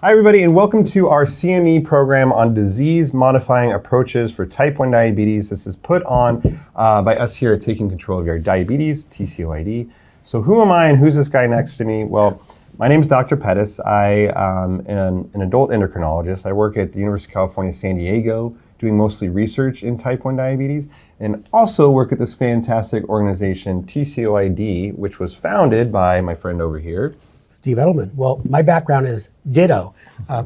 Hi everybody, and welcome to our CME program on disease-modifying approaches for type 1 diabetes. This is put on by us here at Taking Control of Your Diabetes, TCOYD. So who am I and who's this guy next to me? Well, my name is Dr. Pettus. I am an adult endocrinologist. I work at the University of California, San Diego, doing mostly research in type 1 diabetes, and also work at this fantastic organization, TCOYD, which was founded by my friend over here, Steve Edelman. Well, my background is ditto.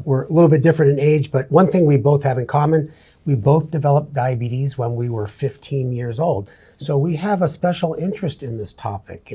We're a little bit different in age, but one thing we both have in common, we both developed diabetes when we were 15 years old. So we have a special interest in this topic,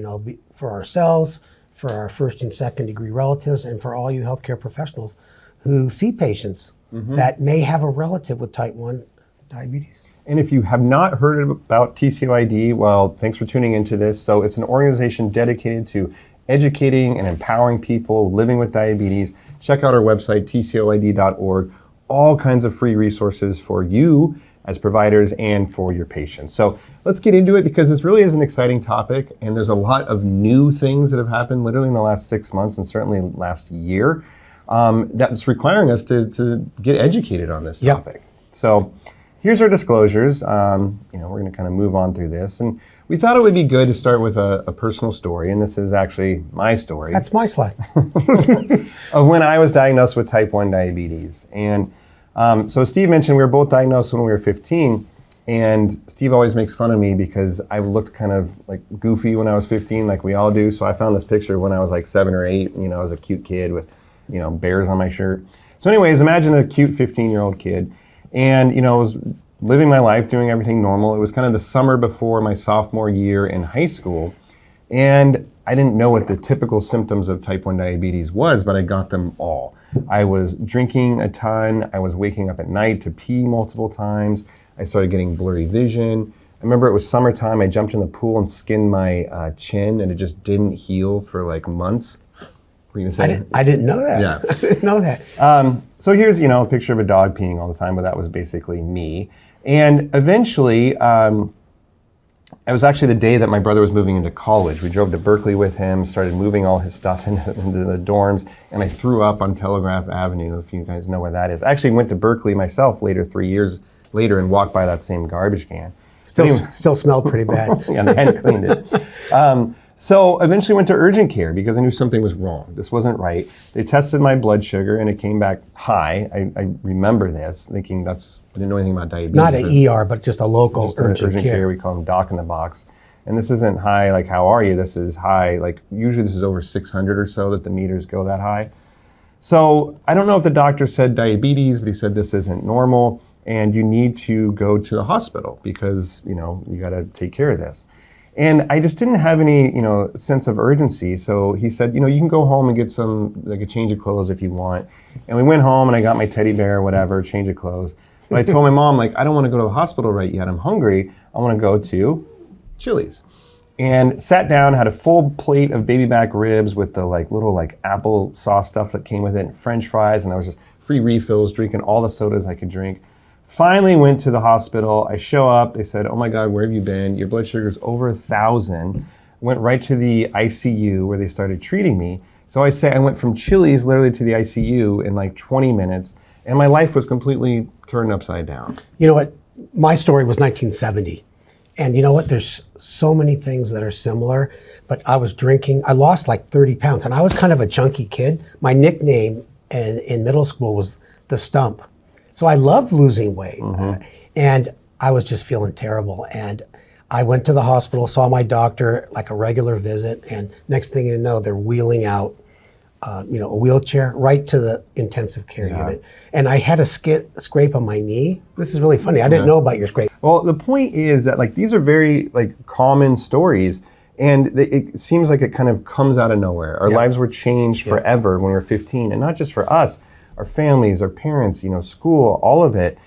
for ourselves, for our first and second degree relatives, and for all you healthcare professionals who see patients that may have a relative with type 1 diabetes. And if you have not heard about TCOYD, well, thanks for tuning into this. So it's an organization dedicated to educating and empowering people living with diabetes. Check out our website, tcoyd.org. All kinds of free resources for you as providers and for your patients. So let's get into it because this really is an exciting topic, and there's a lot of new things that have happened literally in the last 6 months and certainly last year that's requiring us to get educated on this topic. So here's our disclosures. We're going to kind of move on through this. And we thought it would be good to start with a personal story, and this is actually my story. That's my slide. Of when I was diagnosed with type 1 diabetes. And so Steve mentioned we were both diagnosed when we were 15, and Steve always makes fun of me because I looked kind of like goofy when I was 15, like we all do. So I found this picture when I was like 7 or 8, I was a cute kid with, bears on my shirt. So anyways, imagine a cute 15-year-old kid, and, I was living my life, doing everything normal. It was kind of the summer before my sophomore year in high school, and I didn't know what the typical symptoms of type 1 diabetes was, but I got them all. I was drinking a ton. I was waking up at night to pee multiple times. I started getting blurry vision. I remember it was summertime. I jumped in the pool and skinned my chin, and it just didn't heal for like months. Were you gonna say? I didn't know that. Yeah. I didn't know that. So here's, a picture of a dog peeing all the time, but that was basically me. And eventually, it was actually the day that my brother was moving into college. We drove to Berkeley with him, started moving all his stuff into the dorms, and I threw up on Telegraph Avenue, if you guys know where that is. I actually went to Berkeley myself later, 3 years later, and walked by that same garbage can. Still smelled pretty bad. Yeah, they hadn't cleaned it. So eventually went to urgent care because I knew something was wrong. This wasn't right. They tested my blood sugar and it came back high. I remember this, thinking I didn't know anything about diabetes. Not an ER, but just a local urgent care. We call them doc in the box. And this isn't high like, how are you? This is high, like usually this is over 600 or so that the meters go that high. So I don't know if the doctor said diabetes, but he said this isn't normal and you need to go to the hospital because, you got to take care of this. And I just didn't have any, sense of urgency. So he said, you can go home and get a change of clothes if you want. And we went home and I got my teddy bear or whatever, change of clothes. But I told my mom, I don't want to go to the hospital right yet. I'm hungry. I want to go to Chili's. And sat down, had a full plate of baby back ribs with the little apple sauce stuff that came with it, and French fries, and I was just free refills, drinking all the sodas I could drink. Finally went to the hospital. I show up. They said, oh my God, where have you been? Your blood sugar's over 1,000. Went right to the ICU where they started treating me. So I went from Chili's literally to the ICU in 20 minutes, and my life was completely turned upside down. You know what? My story was 1970. And you know what? There's so many things that are similar, but I was drinking. I lost 30 pounds, and I was kind of a chunky kid. My nickname in middle school was the Stump. So I loved losing weight, and I was just feeling terrible. And I went to the hospital, saw my doctor, a regular visit, and next thing you know, they're wheeling out, a wheelchair right to the intensive care unit. And I had a scrape on my knee. This is really funny. I didn't know about your scrape. Well, the point is that these are very common stories, and it seems like it kind of comes out of nowhere. Our lives were changed forever when we were 15, and not just for us. Our families, our parents, school, all of it.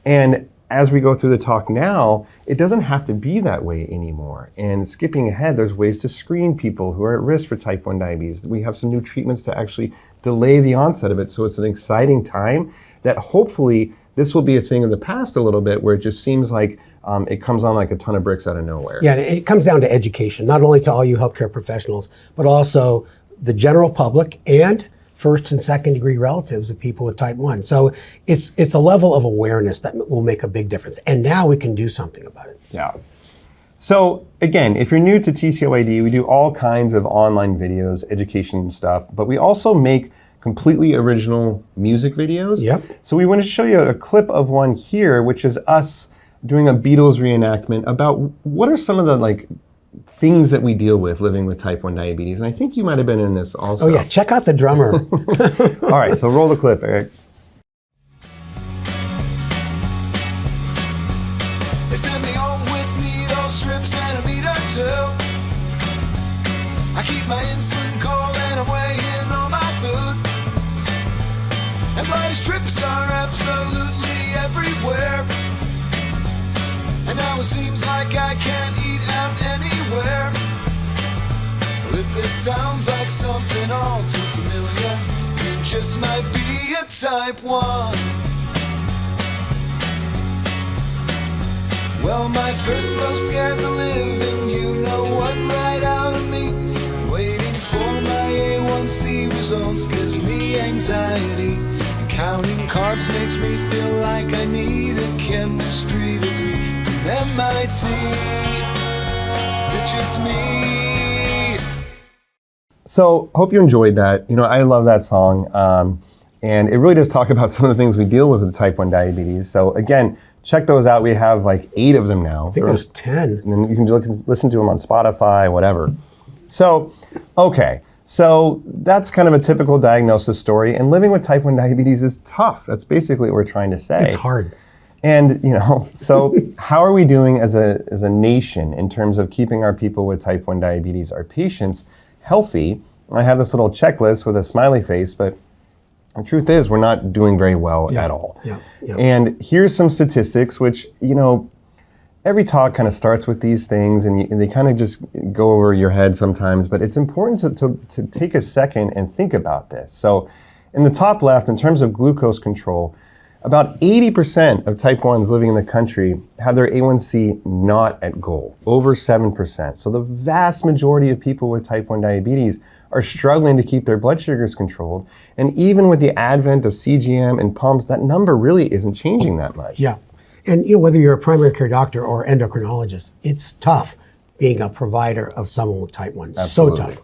And as we go through the talk now, it doesn't have to be that way anymore. And skipping ahead, there's ways to screen people who are at risk for type 1 diabetes. We have some new treatments to actually delay the onset of it. So it's an exciting time that hopefully this will be a thing of the past a little bit, where it just seems like it comes on like a ton of bricks out of nowhere. Yeah, it comes down to education, not only to all you healthcare professionals, but also the general public and first and second degree relatives of people with type 1. So it's a level of awareness that will make a big difference. And now we can do something about it. Yeah. So again, if you're new to TCOYD, we do all kinds of online videos, education stuff, but we also make completely original music videos. Yep. So we want to show you a clip of one here, which is us doing a Beatles reenactment about what are some of the things that we deal with living with type 1 diabetes. And I think you might have been in this also. Oh yeah, check out the drummer. All right, so roll the clip, Eric. They send me home with needle strips and a meter too. I keep my insulin cold and I'm weighing all my food. And bloody strips are absolutely everywhere. And now it seems like I can't eat out anywhere. Well, if this sounds like something all too familiar, it just might be a type 1. Well, my first love scared the living, you know what, right out of me. Waiting for my A1C results gives me anxiety. And counting carbs makes me feel like I need a chemistry degree. MIT, is it just me? So, hope you enjoyed that. I love that song. And it really does talk about some of the things we deal with type 1 diabetes. So, again, check those out. We have 8 of them now. I think there's 10. And then you can listen to them on Spotify, whatever. So, okay. So, that's kind of a typical diagnosis story. And living with type 1 diabetes is tough. That's basically what we're trying to say. It's hard. And, so how are we doing as a nation in terms of keeping our people with type 1 diabetes, our patients, healthy? I have this little checklist with a smiley face, but the truth is we're not doing very well at all. Yeah. And here's some statistics, which, every talk kind of starts with these things and they kind of just go over your head sometimes, but it's important to take a second and think about this. So in the top left, in terms of glucose control, about 80% of type 1s living in the country have their A1C not at goal, over 7%. So the vast majority of people with type 1 diabetes are struggling to keep their blood sugars controlled. And even with the advent of CGM and pumps, that number really isn't changing that much. Yeah. And whether you're a primary care doctor or endocrinologist, it's tough being a provider of someone with type 1. Absolutely. So tough.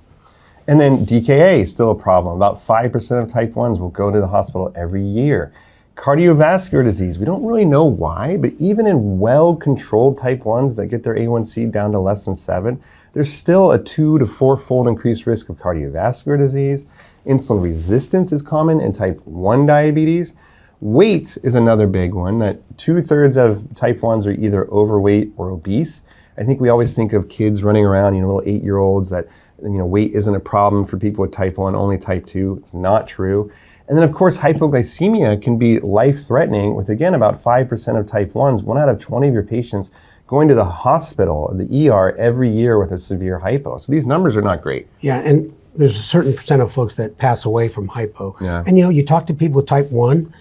And then DKA is still a problem. About 5% of type 1s will go to the hospital every year. Cardiovascular disease, we don't really know why, but even in well-controlled type 1s that get their A1C down to less than 7, there's still a 2 to 4-fold increased risk of cardiovascular disease. Insulin resistance is common in type 1 diabetes. Weight is another big one, that 2/3 of type 1s are either overweight or obese. I think we always think of kids running around, little 8-year-olds that, weight isn't a problem for people with type 1, only type 2. It's not true. And then, of course, hypoglycemia can be life-threatening with, again, about 5% of type 1s, 1 out of 20 of your patients going to the hospital, the ER, every year with a severe hypo. So these numbers are not great. Yeah, and there's a certain percent of folks that pass away from hypo. Yeah. And, you talk to people with type 1,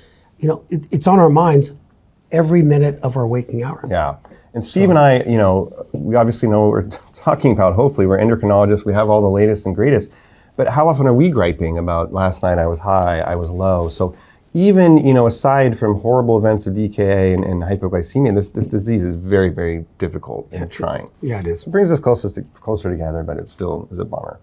it's on our minds every minute of our waking hour. Yeah. And Steve and I, we obviously know what we're talking about. Hopefully, we're endocrinologists. We have all the latest and greatest. But how often are we griping about last night I was high, I was low? So even, aside from horrible events of DKA and hypoglycemia, this disease is very, very difficult and trying. Yeah, it is. It brings us closer together, but it still is a bummer.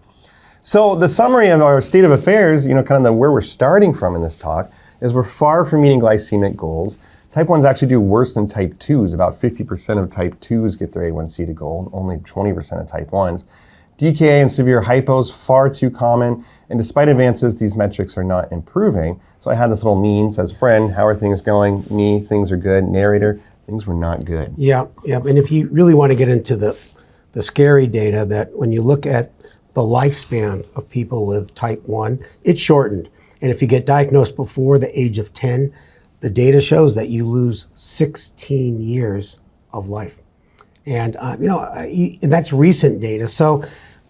So the summary of our state of affairs, kind of where we're starting from in this talk, is we're far from meeting glycemic goals. Type 1s actually do worse than type 2s. About 50% of type 2s get their A1C to goal, only 20% of type 1s. DKA and severe hypos, far too common, and despite advances, these metrics are not improving. So I had this little meme, says, friend, how are things going? Me, things are good. Narrator, things were not good. Yeah. And if you really want to get into the scary data, that when you look at the lifespan of people with type 1, it's shortened. And if you get diagnosed before the age of 10, the data shows that you lose 16 years of life. And, and that's recent data. So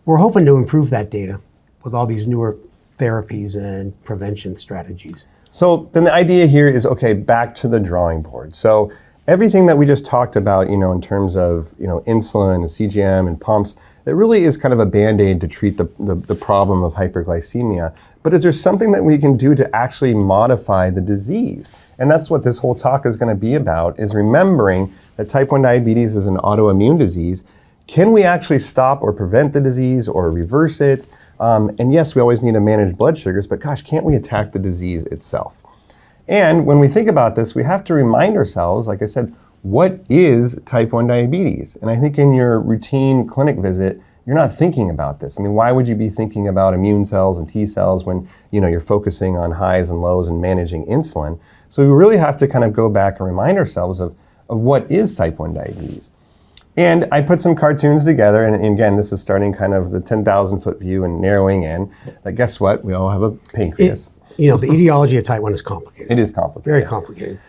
we're hoping to improve that data with all these newer therapies and prevention strategies. So then the idea here is, okay, back to the drawing board. So everything that we just talked about, in terms of, insulin and CGM and pumps, it really is kind of a Band-Aid to treat the problem of hyperglycemia. But is there something that we can do to actually modify the disease? And that's what this whole talk is going to be about, is remembering that type 1 diabetes is an autoimmune disease. Can we actually stop or prevent the disease or reverse it? And yes, we always need to manage blood sugars, but gosh, can't we attack the disease itself? And when we think about this, we have to remind ourselves, like I said, what is type 1 diabetes? And I think in your routine clinic visit, you're not thinking about this. I mean, why would you be thinking about immune cells and T cells when you're focusing on highs and lows and managing insulin? So we really have to kind of go back and remind ourselves of what is type 1 diabetes. And I put some cartoons together, and again, this is starting kind of the 10,000 foot view and narrowing in. But guess what? We all have a pancreas. The etiology of type 1 is complicated. It is complicated. Very complicated.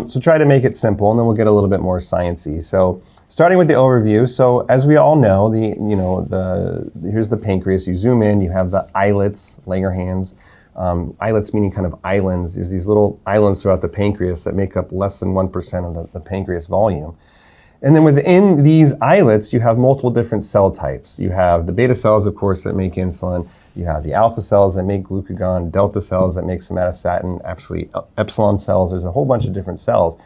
So try to make it simple, and then we'll get a little bit more sciencey. So starting with the overview. So as we all know, here's the pancreas. You zoom in, you have the islets, Langerhans. Islets meaning kind of islands. There's these little islands throughout the pancreas that make up less than 1% of the pancreas volume. And then within these islets, you have multiple different cell types. You have the beta cells, of course, that make insulin. You have the alpha cells that make glucagon, delta cells that make somatostatin, actually epsilon cells. There's a whole bunch of different cells.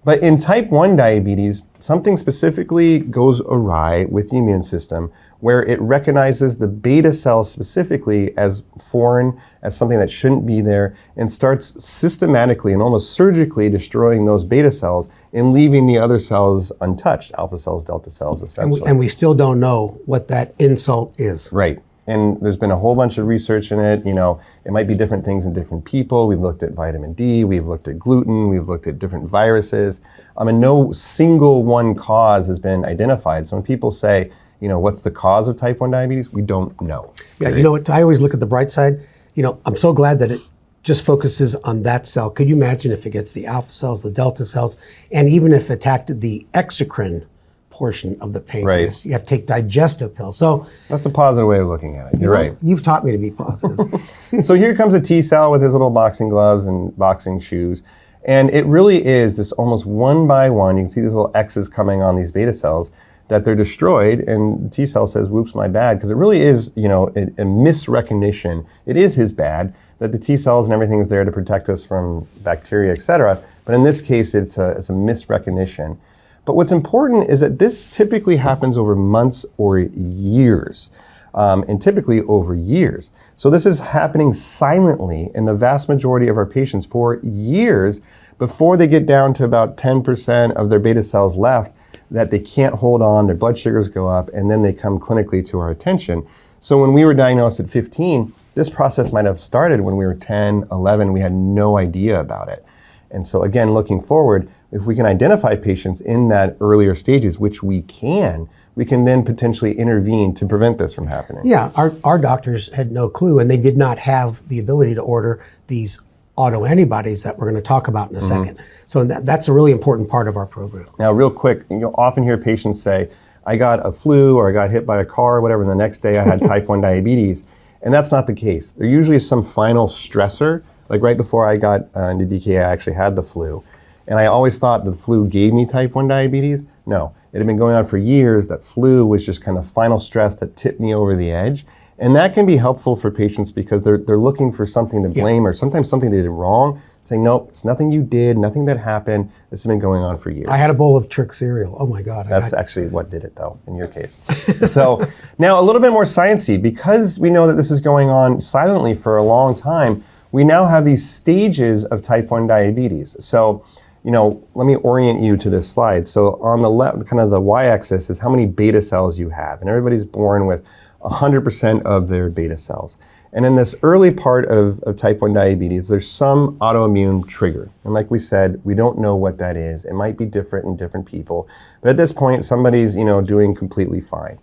But in type 1 diabetes, something specifically goes awry with the immune system where it recognizes the beta cells specifically as foreign, as something that shouldn't be there, and starts systematically and almost surgically destroying those beta cells and leaving the other cells untouched, alpha cells, delta cells, essentially. And we still don't know what that insult is. Right. And there's been a whole bunch of research in it. It might be different things in different people. We've looked at vitamin D, we've looked at gluten, we've looked at different viruses. And no single one cause has been identified. So when people say, what's the cause of type 1 diabetes? We don't know. Yeah, you know what? I always look at the bright side. I'm so glad that it just focuses on that cell. Could you imagine if it gets the alpha cells, the delta cells, and even if it attacked the exocrine portion of the pancreas? Right. You have to take digestive pills. So that's a positive way of looking at it. You're right. You've taught me to be positive. So here comes a T cell with his little boxing gloves and boxing shoes. And it really is this almost one by one, you can see these little X's coming on these beta cells, that they're destroyed, and the T cell says, whoops, my bad, because it really is, a misrecognition. It is his bad that the T cells and everything is there to protect us from bacteria, et cetera. But in this case, it's a misrecognition. But what's important is that this typically happens over months or years, and typically over years. So this is happening silently in the vast majority of our patients for years before they get down to about 10% of their beta cells left that they can't hold on, their blood sugars go up, and then they come clinically to our attention. So when we were diagnosed at 15, this process might have started when we were 10, 11, we had no idea about it. And so again, looking forward, if we can identify patients in that earlier stages, which we can then potentially intervene to prevent this from happening. Yeah, our doctors had no clue, and they did not have the ability to order these autoantibodies that we're going to talk about in a second. So that's a really important part of our program. Now, real quick, you'll often hear patients say, I got a flu or I got hit by a car or whatever, and the next day I had type 1 diabetes. And that's not the case. There usually is some final stressor. Like right before I got into DKA, I actually had the flu. And I always thought the flu gave me type 1 diabetes. No, it had been going on for years. That flu was just kind of final stress that tipped me over the edge. And that can be helpful for patients because they're looking for something to blame or sometimes something they did wrong, saying, nope, it's nothing you did, nothing that happened. This has been going on for years. I had a bowl of trick cereal. Oh my God. That's actually what did it though, in your case. So now a little bit more sciencey. Because we know that this is going on silently for a long time, we now have these stages of type 1 diabetes. So, let me orient you to this slide. So on the left, kind of the y-axis is how many beta cells you have. And everybody's born with 100% of their beta cells. And in this early part of type 1 diabetes, there's some autoimmune trigger. And like we said, we don't know what that is. It might be different in different people. But at this point, somebody's, doing completely fine.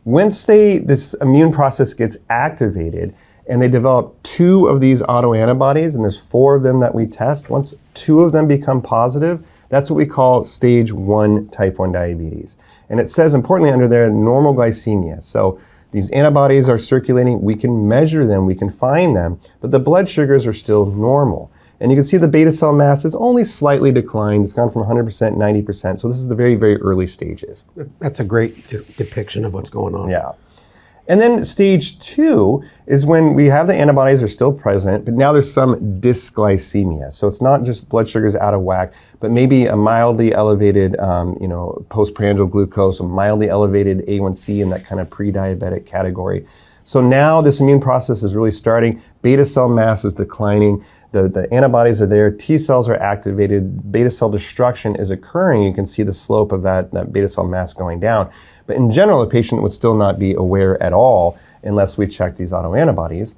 Once this immune process gets activated and they develop 2 of these autoantibodies, and there's 4 of them that we test, once 2 of them become positive, that's what we call stage 1 type 1 diabetes. And it says importantly under there, normal glycemia. So these antibodies are circulating, we can measure them, we can find them, but the blood sugars are still normal. And you can see the beta cell mass is only slightly declined. It's gone from 100% 90%. So this is the very, very early stages. That's a great depiction of what's going on. Yeah. And then stage 2 is when we have the antibodies are still present, but now there's some dysglycemia. So it's not just blood sugars out of whack, but maybe a mildly elevated, postprandial glucose, a mildly elevated A1C in that kind of pre-diabetic category. So now this immune process is really starting. Beta cell mass is declining. The antibodies are there. T cells are activated. Beta cell destruction is occurring. You can see the slope of that beta cell mass going down. But in general, the patient would still not be aware at all unless we check these autoantibodies.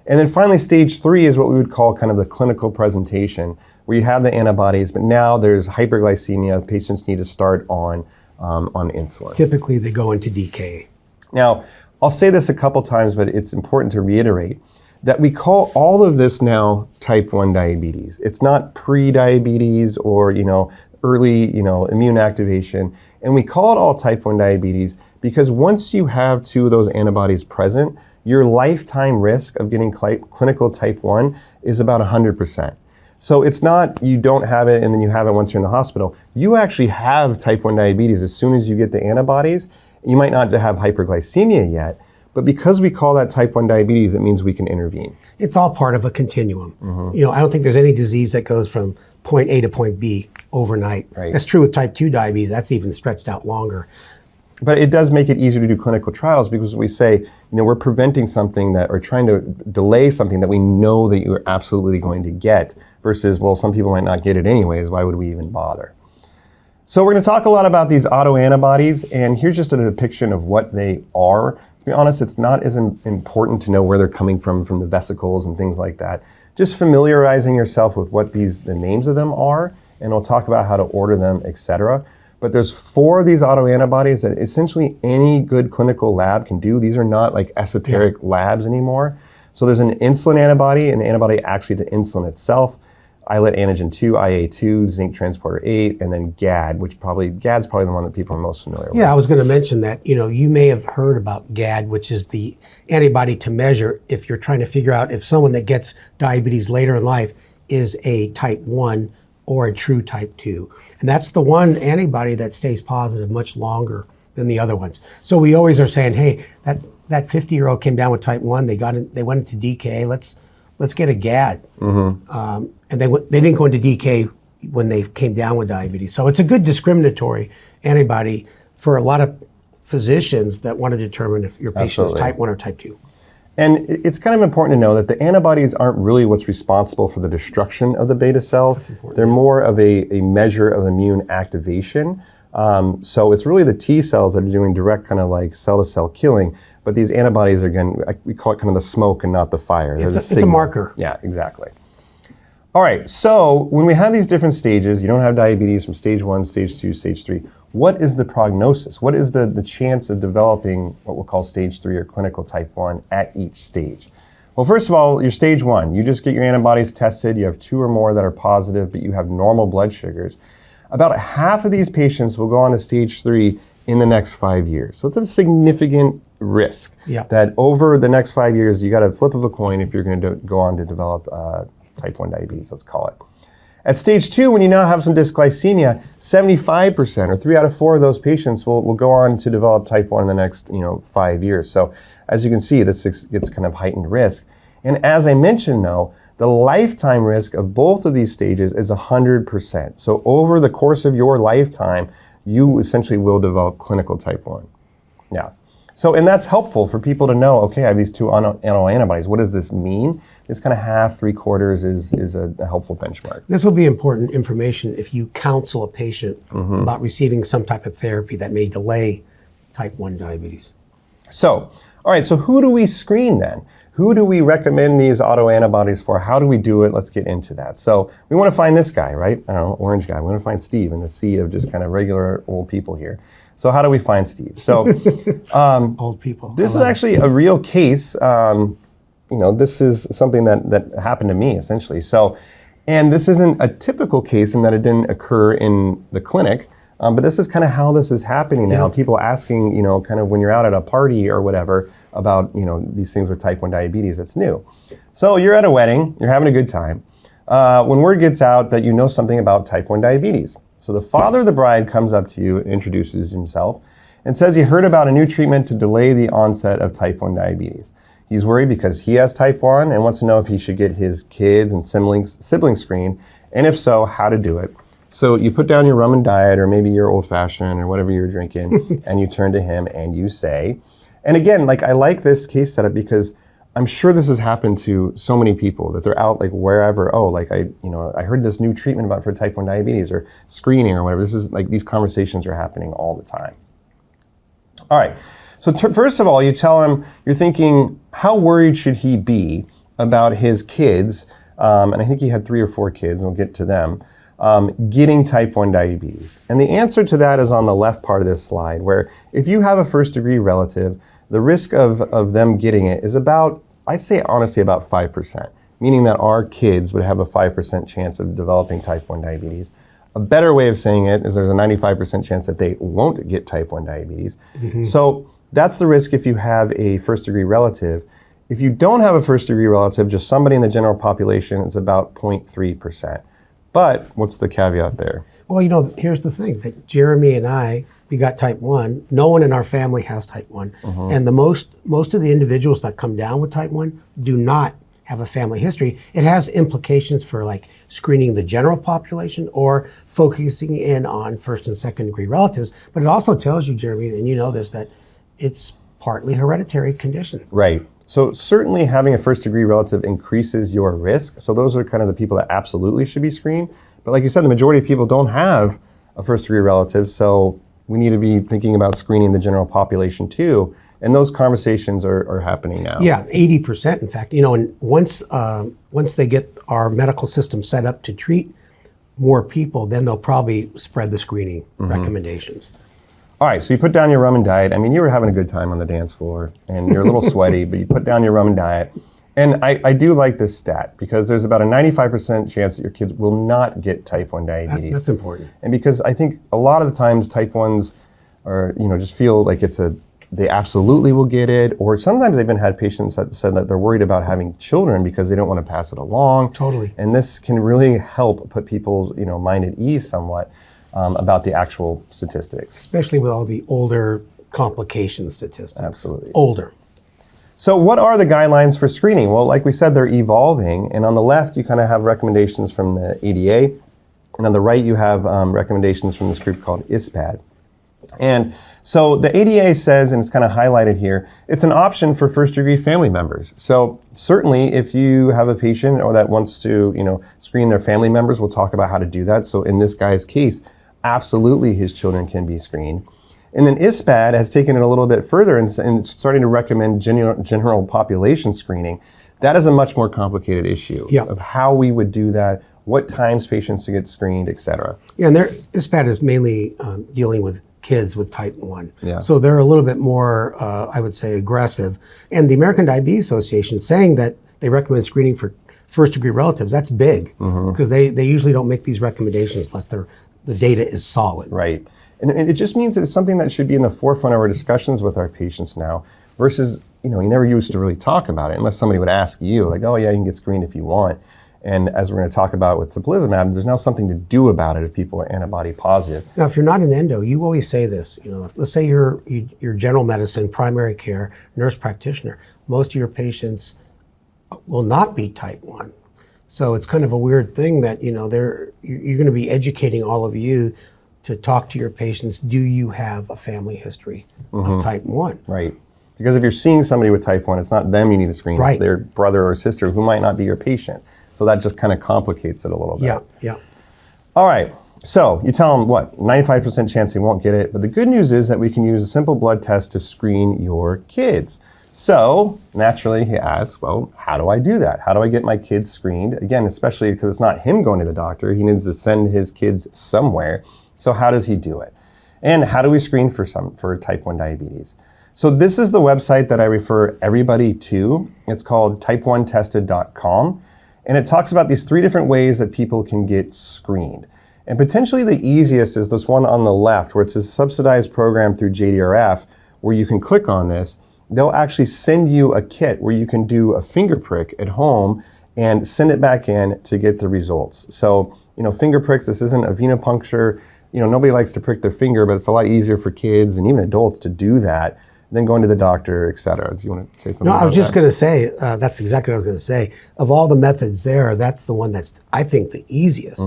And then finally, stage 3 is what we would call kind of the clinical presentation, where you have the antibodies, but now there's hyperglycemia. Patients need to start on insulin. Typically, they go into decay. Now, I'll say this a couple times, but it's important to reiterate that we call all of this now type 1 diabetes. It's not pre-diabetes or, early, immune activation. And we call it all type 1 diabetes because once you have 2 of those antibodies present, your lifetime risk of getting clinical type 1 is about 100%. So it's not you don't have it and then you have it once you're in the hospital. You actually have type 1 diabetes as soon as you get the antibodies. You might not have hyperglycemia yet, but because we call that type 1 diabetes, it means we can intervene. It's all part of a continuum. I don't think there's any disease that goes from point A to point B overnight. Right. That's true with type 2 diabetes. That's even stretched out longer. But it does make it easier to do clinical trials because we say, we're preventing something that, or trying to delay something that we know that you're absolutely going to get versus, well, some people might not get it anyways. Why would we even bother? So we're going to talk a lot about these autoantibodies, and here's just a depiction of what they are. To be honest, it's not as important to know where they're coming from the vesicles and things like that. Just familiarizing yourself with what the names of them are, and we'll talk about how to order them, etc. But there's 4 of these autoantibodies that essentially any good clinical lab can do. These are not like esoteric labs anymore. So there's an insulin antibody, an antibody actually to insulin itself, islet antigen 2, IA2, zinc transporter 8, and then GAD, GAD's probably the one that people are most familiar with. Yeah, I was going to mention that. You may have heard about GAD, which is the antibody to measure if you're trying to figure out if someone that gets diabetes later in life is a type 1 or a true type 2. And that's the one antibody that stays positive much longer than the other ones. So we always are saying, hey, that 50-year-old came down with type 1, they went into DK, let's get a GAD. And they didn't go into DK when they came down with diabetes. So it's a good discriminatory antibody for a lot of physicians that want to determine if your patient is type 1 or type 2. And it's kind of important to know that the antibodies aren't really what's responsible for the destruction of the beta cell. They're more of a measure of immune activation. So it's really the T cells that are doing direct kind of like cell-to-cell killing. But these antibodies, again, we call it kind of the smoke and not the fire. It's a marker. Yeah, exactly. All right, so when we have these different stages, you don't have diabetes from stage 1, stage 2, stage 3. What is the prognosis? What is the chance of developing what we'll call stage 3 or clinical type 1 at each stage? Well, first of all, you're stage 1. You just get your antibodies tested. You have 2 or more that are positive, but you have normal blood sugars. About half of these patients will go on to stage 3 in the next 5 years. So it's a significant risk that over the next 5 years, you got a flip of a coin if you're going to go on to develop type 1 diabetes, let's call it. At stage 2, when you now have some dysglycemia, 75% or 3 out of 4 of those patients will go on to develop type 1 in the next 5 years. So as you can see, this gets kind of heightened risk. And as I mentioned though, the lifetime risk of both of these stages is 100%. So over the course of your lifetime, you essentially will develop clinical type 1. Yeah. So, and that's helpful for people to know, okay, I have these 2 autoantibodies. What does this mean? This kind of half, 3/4 is a helpful benchmark. This will be important information if you counsel a patient about receiving some type of therapy that may delay type 1 diabetes. So, all right, so who do we screen then? Who do we recommend these autoantibodies for? How do we do it? Let's get into that. So we want to find this guy, right? I don't know, orange guy. We want to find Steve in the sea of just kind of regular old people here. So how do we find Steve? So old people. This is actually a real case. This is something that happened to me essentially. So, and this isn't a typical case in that it didn't occur in the clinic, but this is kind of how this is happening now. People asking, kind of when you're out at a party or whatever about, these things with type 1 diabetes, that's new. So you're at a wedding, you're having a good time. when word gets out that you know something about type 1 diabetes. So the father of the bride comes up to you and introduces himself and says he heard about a new treatment to delay the onset of type 1 diabetes. He's worried because he has type 1 and wants to know if he should get his kids and siblings screened, and if so, how to do it. So you put down your rum and diet, or maybe your old fashioned or whatever you're drinking, and you turn to him and you say, and again, like I like this case setup because I'm sure this has happened to so many people that they're out like wherever, oh, like I heard this new treatment about for type 1 diabetes or screening or whatever. This is like these conversations are happening all the time. All right. So first of all, you tell him, you're thinking, how worried should he be about his kids, and I think he had 3 or 4 kids, and we'll get to them, getting type 1 diabetes. And the answer to that is on the left part of this slide, where if you have a first degree relative, the risk of them getting it is about, I say honestly, about 5%, meaning that our kids would have a 5% chance of developing type 1 diabetes. A better way of saying it is there's a 95% chance that they won't get type 1 diabetes. So that's the risk if you have a first degree relative. If you don't have a first degree relative, just somebody in the general population, it's about 0.3%. But what's the caveat there? Well, here's the thing, that Jeremy and I, we got type 1. No one in our family has type 1. And the most of the individuals that come down with type 1 do not have a family history. It has implications for like screening the general population or focusing in on first and second degree relatives. But it also tells you, Jeremy, and you know this, that it's partly hereditary condition. Right. So certainly having a first degree relative increases your risk. So those are kind of the people that absolutely should be screened. But like you said, the majority of people don't have a first degree relative. So we need to be thinking about screening the general population too. And those conversations are happening now. Yeah, 80%, in fact. And once they get our medical system set up to treat more people, then they'll probably spread the screening recommendations. All right, so you put down your rum and diet. I mean, you were having a good time on the dance floor, and you're a little sweaty, but you put down your rum and diet. And I do like this stat, because there's about a 95% chance that your kids will not get type 1 diabetes. That's important. And because I think a lot of the times type 1s are, just feel like they absolutely will get it, or sometimes I've even had patients that said that they're worried about having children because they don't want to pass it along. Totally. And this can really help put people's mind at ease somewhat about the actual statistics. Especially with all the older complication statistics. Absolutely. Older. So what are the guidelines for screening? Well, like we said, they're evolving. And on the left, you kind of have recommendations from the ADA. And on the right, you have recommendations from this group called ISPAD. And so the ADA says, and it's kind of highlighted here, it's an option for first degree family members. So certainly if you have a patient or that wants to, screen their family members, we'll talk about how to do that. So in this guy's case, absolutely his children can be screened. And then ISPAD has taken it a little bit further and starting to recommend general population screening. That is a much more complicated issue of how we would do that, what times patients to get screened, et cetera. Yeah, and ISPAD is mainly dealing with kids with type 1. Yeah. So they're a little bit more, I would say, aggressive. And the American Diabetes Association saying that they recommend screening for first degree relatives, that's big, because they usually don't make these recommendations unless the data is solid. Right. And it just means that it's something that should be in the forefront of our discussions with our patients now, versus, you never used to really talk about it unless somebody would ask you, like, oh yeah, you can get screened if you want. And as we're going to talk about with Teplizumab, there's now something to do about it if people are antibody positive. Now, if you're not an endo, you always say this, let's say you're general medicine, primary care, nurse practitioner, most of your patients will not be type 1. So it's kind of a weird thing that, you're going to be educating all of you to talk to your patients. Do you have a family history of type 1? Right. Because if you're seeing somebody with type 1, it's not them you need to screen, right. It's their brother or sister who might not be your patient. So that just kind of complicates it a little bit. Yeah. All right. So you tell them, 95% chance they won't get it. But the good news is that we can use a simple blood test to screen your kids. So naturally he asks, well, how do I do that? How do I get my kids screened? Again, especially because it's not him going to the doctor. He needs to send his kids somewhere. So how does he do it? And how do we screen for type 1 diabetes? So this is the website that I refer everybody to. It's called type1tested.com. And it talks about these 3 different ways that people can get screened. And potentially the easiest is this one on the left, where it's a subsidized program through JDRF, where you can click on this. They'll actually send you a kit where you can do a finger prick at home, and send it back in to get the results. So, finger pricks, this isn't a venipuncture. Nobody likes to prick their finger, but it's a lot easier for kids and even adults to do that than going to the doctor, et cetera. Do you want to say something No, about I was just that? going to say, that's exactly what I was going to say. Of all the methods there, that's the one that's, I think, the easiest.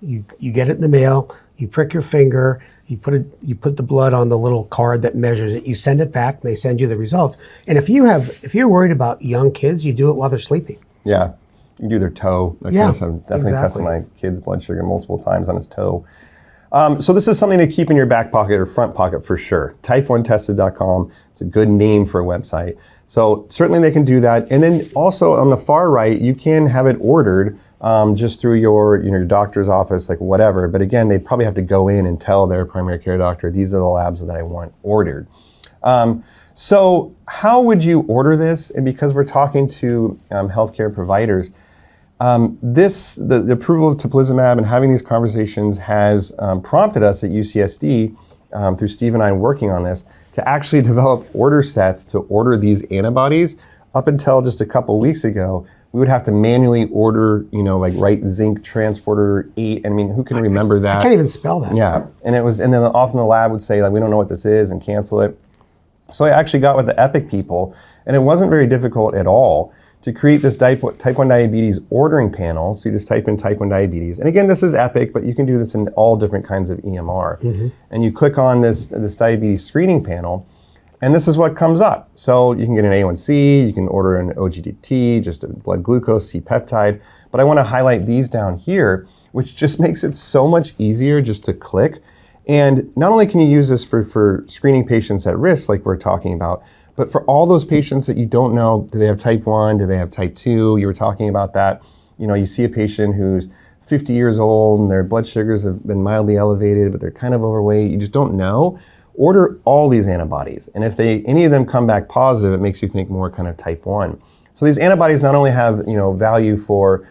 You get it in the mail, you prick your finger, you put the blood on the little card that measures it, you send it back, they send you the results. And if you're worried about young kids, you do it while they're sleeping. Yeah, you do their toe. I've definitely tested my kid's blood sugar multiple times on his toe. So this is something to keep in your back pocket or front pocket for sure. Type1tested.com. It's a good name for a website. So certainly they can do that. And then also on the far right, you can have it ordered just through your doctor's office, like whatever. But again, they'd probably have to go in and tell their primary care doctor, these are the labs that I want ordered. So how would you order this? And because we're talking to healthcare providers, the approval of Teplizumab and having these conversations has prompted us at UCSD, through Steve and I working on this, to actually develop order sets to order these antibodies. Up until just a couple weeks ago, we would have to manually order, write zinc transporter 8. I mean, who can remember that? I can't even spell that. Yeah, and then often the lab would say, we don't know what this is, and cancel it. So I actually got with the Epic people, and it wasn't very difficult at all to create this type 1 diabetes ordering panel. So you just type in type 1 diabetes. And again, this is Epic, but you can do this in all different kinds of EMR. And you click on this diabetes screening panel, and this is what comes up. So you can get an A1C, you can order an OGDT, just a blood glucose, C-peptide. But I want to highlight these down here, which just makes it so much easier just to click. And not only can you use this for screening patients at risk, like we're talking about, but for all those patients that you don't know, do they have type 1, do they have type 2? You were talking about that. You see a patient who's 50 years old and their blood sugars have been mildly elevated, but they're kind of overweight. You just don't know. Order all these antibodies. And if any of them come back positive, it makes you think more kind of type 1. So these antibodies not only have value for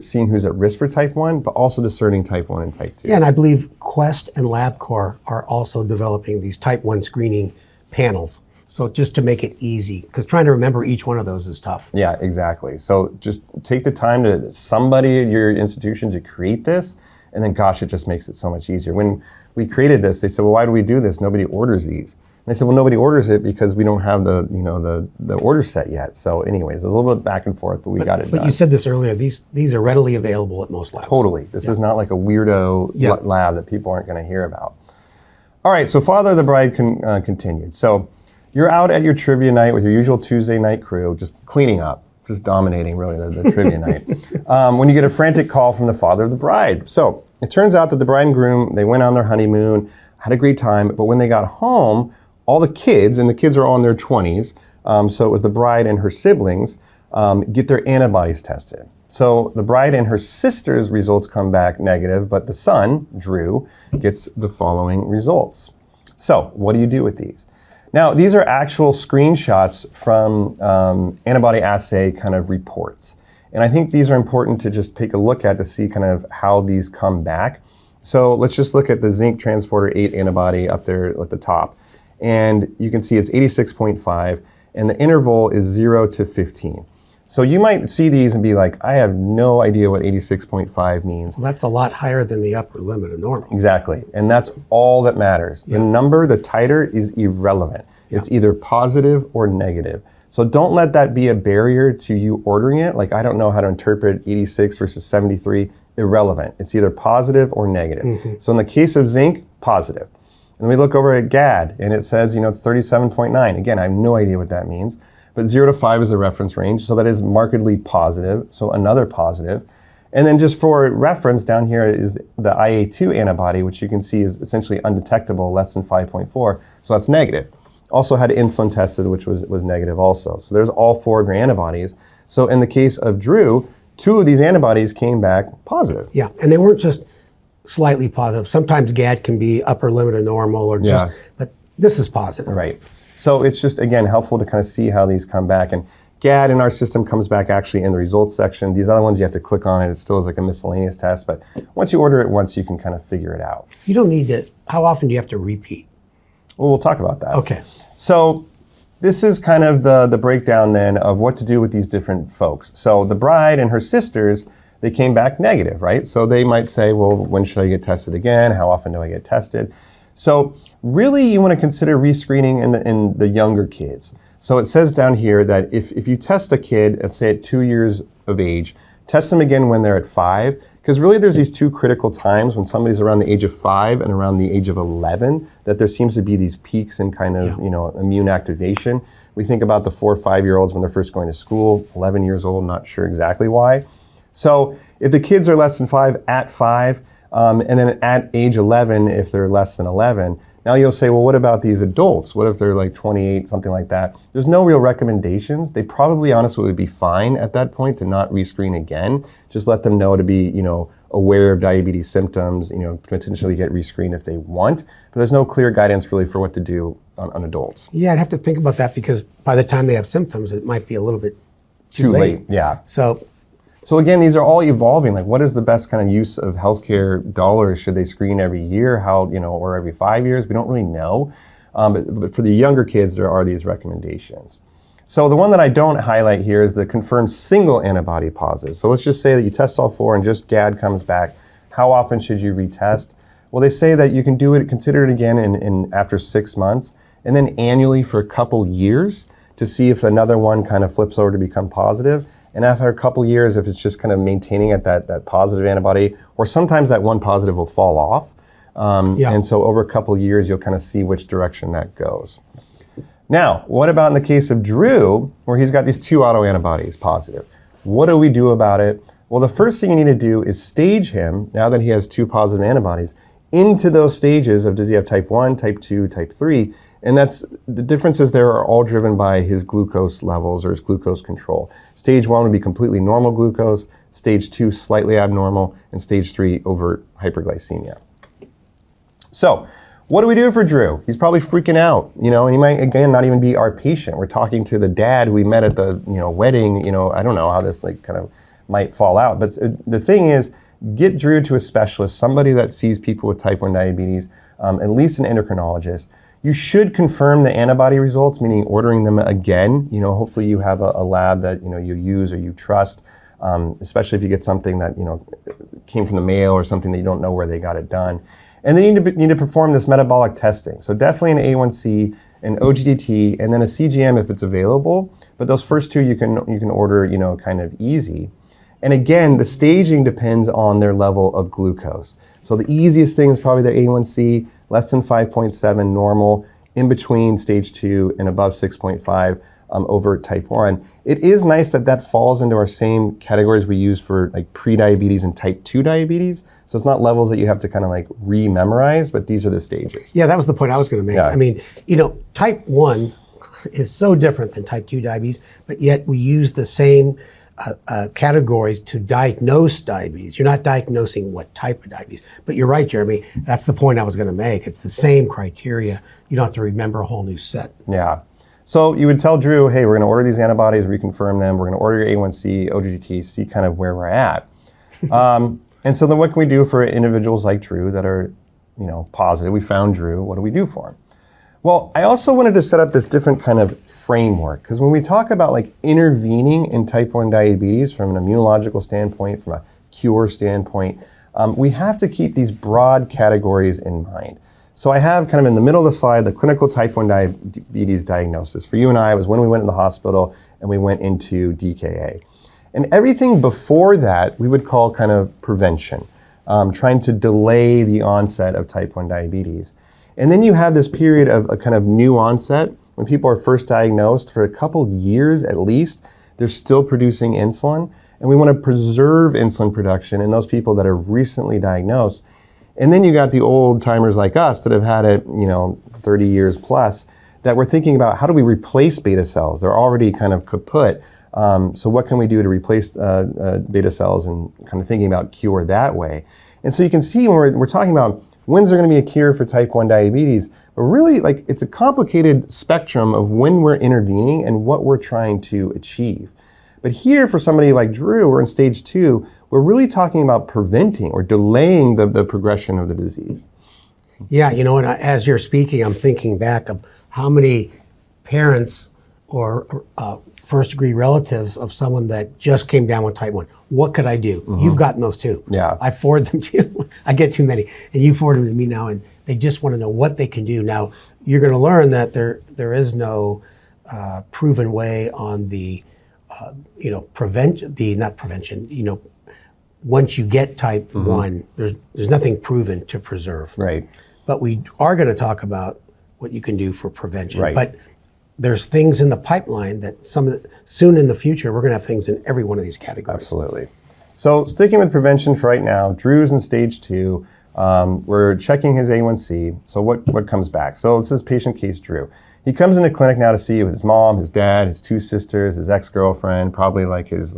seeing who's at risk for type 1, but also discerning type 1 and type 2. Yeah, and I believe Quest and LabCorp are also developing these type 1 screening panels. So just to make it easy, because trying to remember each one of those is tough. Yeah, exactly. So just take the time to somebody at your institution to create this, and then gosh, it just makes it so much easier. When we created this, they said, well, why do we do this? Nobody orders these. And I said, well, nobody orders it because we don't have the order set yet. So anyways, it was a little bit back and forth, but we got it done. But you said this earlier, these are readily available at most labs. Totally. This is not like a weirdo lab that people aren't going to hear about. All right, so Father of the Bride continued. So you're out at your trivia night with your usual Tuesday night crew, just cleaning up, just dominating really the trivia night, when you get a frantic call from the father of the bride. So it turns out that the bride and groom, they went on their honeymoon, had a great time, but when they got home, all the kids, and the kids are all in their 20s, so it was the bride and her siblings, get their antibodies tested. So the bride and her sister's results come back negative, but the son, Drew, gets the following results. So what do you do with these? Now, these are actual screenshots from antibody assay kind of reports. And I think these are important to just take a look at to see kind of how these come back. So let's just look at the zinc transporter 8 antibody up there at the top. And you can see it's 86.5, and the interval is 0 to 15. So you might see these and be like, I have no idea what 86.5 means. Well, that's a lot higher than the upper limit of normal. Exactly, and that's all that matters. The number, the titer, is irrelevant. It's either positive or negative. So don't let that be a barrier to you ordering it. Like, I don't know how to interpret 86 versus 73. Irrelevant. It's either positive or negative. So in the case of zinc, positive. And then we look over at GAD, and it says, it's 37.9. Again, I have no idea what that means. But 0 to 5 is the reference range, so that is markedly positive, so another positive. And then just for reference, down here is the IA2 antibody, which you can see is essentially undetectable, less than 5.4, so that's negative. Also had insulin tested, which was negative also. So there's all 4 of your antibodies. So in the case of Drew, 2 of these antibodies came back positive. Yeah, and they weren't just slightly positive. Sometimes GAD can be upper limit of normal or just, but this is positive. Right. So it's just, again, helpful to kind of see how these come back. And GAD in our system comes back actually in the results section. These other ones, you have to click on it. It still is like a miscellaneous test. But once you order it once, you can kind of figure it out. You don't need to, how often do you have to repeat? Well, we'll talk about that. Okay. So this is kind of the breakdown then of what to do with these different folks. So the bride and her sisters, they came back negative, right? So they might say, well, when should I get tested again? How often do I get tested? So really you want to consider rescreening in the younger kids. So it says down here that if you test a kid, let's say at 2 years of age, test them again when they're at 5, because really there's these two critical times when somebody's around the age of 5 and around the age of 11 that there seems to be these peaks in kind of immune activation. We think about the 4 or 5-year-olds when they're first going to school, 11 years old, not sure exactly why. So if the kids are less than 5 at 5, and then at age 11 if they're less than 11, now you'll say, well, what about these adults? What if they're like 28, something like that? There's no real recommendations. They probably honestly would be fine at that point to not rescreen again. Just let them know to be, aware of diabetes symptoms, potentially get rescreened if they want. But there's no clear guidance really for what to do on adults. Yeah, I'd have to think about that because by the time they have symptoms, it might be a little bit too late. Yeah. So again, these are all evolving. Like, what is the best kind of use of healthcare dollars? Should they screen every year? Or every 5 years? We don't really know. But for the younger kids, there are these recommendations. So the one that I don't highlight here is the confirmed single antibody positive. So let's just say that you test all 4 and just GAD comes back. How often should you retest? Well, they say that you can do it, consider it again in after 6 months, and then annually for a couple years to see if another one kind of flips over to become positive. And after a couple years, if it's just kind of maintaining at that positive antibody, or sometimes that one positive will fall off. And so over a couple years, you'll kind of see which direction that goes. Now, what about in the case of Drew, where he's got these 2 autoantibodies positive? What do we do about it? Well, the first thing you need to do is stage him, now that he has 2 positive antibodies, into those stages of does he have type 1, type 2, type 3, and that's the differences there are all driven by his glucose levels or his glucose control. Stage 1 would be completely normal glucose, stage 2 slightly abnormal, and stage 3 overt hyperglycemia. So what do we do for Drew? He's probably freaking out, and he might again not even be our patient. We're talking to the dad we met at the wedding. I don't know how this kind of might fall out, but the thing is, get Drew to a specialist, somebody that sees people with type 1 diabetes, at least an endocrinologist. You should confirm the antibody results, meaning ordering them again. Hopefully you have a lab that you use or you trust, especially if you get something that came from the mail or something that you don't know where they got it done. And then you need to perform this metabolic testing. So definitely an A1C, an OGTT, and then a CGM if it's available. But those first 2 you can order kind of easy. And again, the staging depends on their level of glucose. So the easiest thing is probably the A1C, less than 5.7 normal, in between stage 2 and above 6.5 overt type 1. It is nice that falls into our same categories we use for like pre-diabetes and type 2 diabetes. So it's not levels that you have to kind of like re-memorize, but these are the stages. Yeah, that was the point I was going to make. Yeah. I mean, type 1 is so different than type 2 diabetes, but yet we use the same categories to diagnose diabetes. You're not diagnosing what type of diabetes, but you're right, Jeremy. That's the point I was going to make. It's the same criteria. You don't have to remember a whole new set. Yeah. So you would tell Drew, hey, we're going to order these antibodies, reconfirm them. We're going to order your A1C, OGTT, see kind of where we're at. And so then what can we do for individuals like Drew that are, positive? We found Drew. What do we do for him? Well, I also wanted to set up this different kind of framework, because when we talk about like intervening in type 1 diabetes from an immunological standpoint, from a cure standpoint, we have to keep these broad categories in mind. So I have kind of in the middle of the slide the clinical type 1 diabetes diagnosis. For you and I, it was when we went to the hospital and we went into DKA. And everything before that we would call kind of prevention, trying to delay the onset of type 1 diabetes. And then you have this period of a kind of new onset when people are first diagnosed. For a couple years at least, they're still producing insulin. And we want to preserve insulin production in those people that are recently diagnosed. And then you got the old timers like us that have had it, 30 years plus, that we're thinking about how do we replace beta cells? They're already kind of kaput. So what can we do to replace beta cells, and kind of thinking about cure that way? And so you can see when we're talking about when's there going to be a cure for type 1 diabetes, but really it's a complicated spectrum of when we're intervening and what we're trying to achieve. But here for somebody like Drew, we're in stage 2, we're really talking about preventing or delaying the progression of the disease. Yeah, and as you're speaking, I'm thinking back of how many parents or first-degree relatives of someone that just came down with type 1. What could I do? You've gotten those too. Yeah. I forward them to you. I get too many. And you forward them to me now, and they just want to know what they can do. Now, you're going to learn that there is no proven way on the, not prevention, once you get type 1, there's nothing proven to preserve. Right. But we are going to talk about what you can do for prevention. Right. But there's things in the pipeline that soon in the future, we're going to have things in every one of these categories. Absolutely. So sticking with prevention for right now, Drew's in stage 2. We're checking his A1C. So what comes back? So this is patient case Drew. He comes into clinic now to see with his mom, his dad, his 2 sisters, his ex-girlfriend, probably his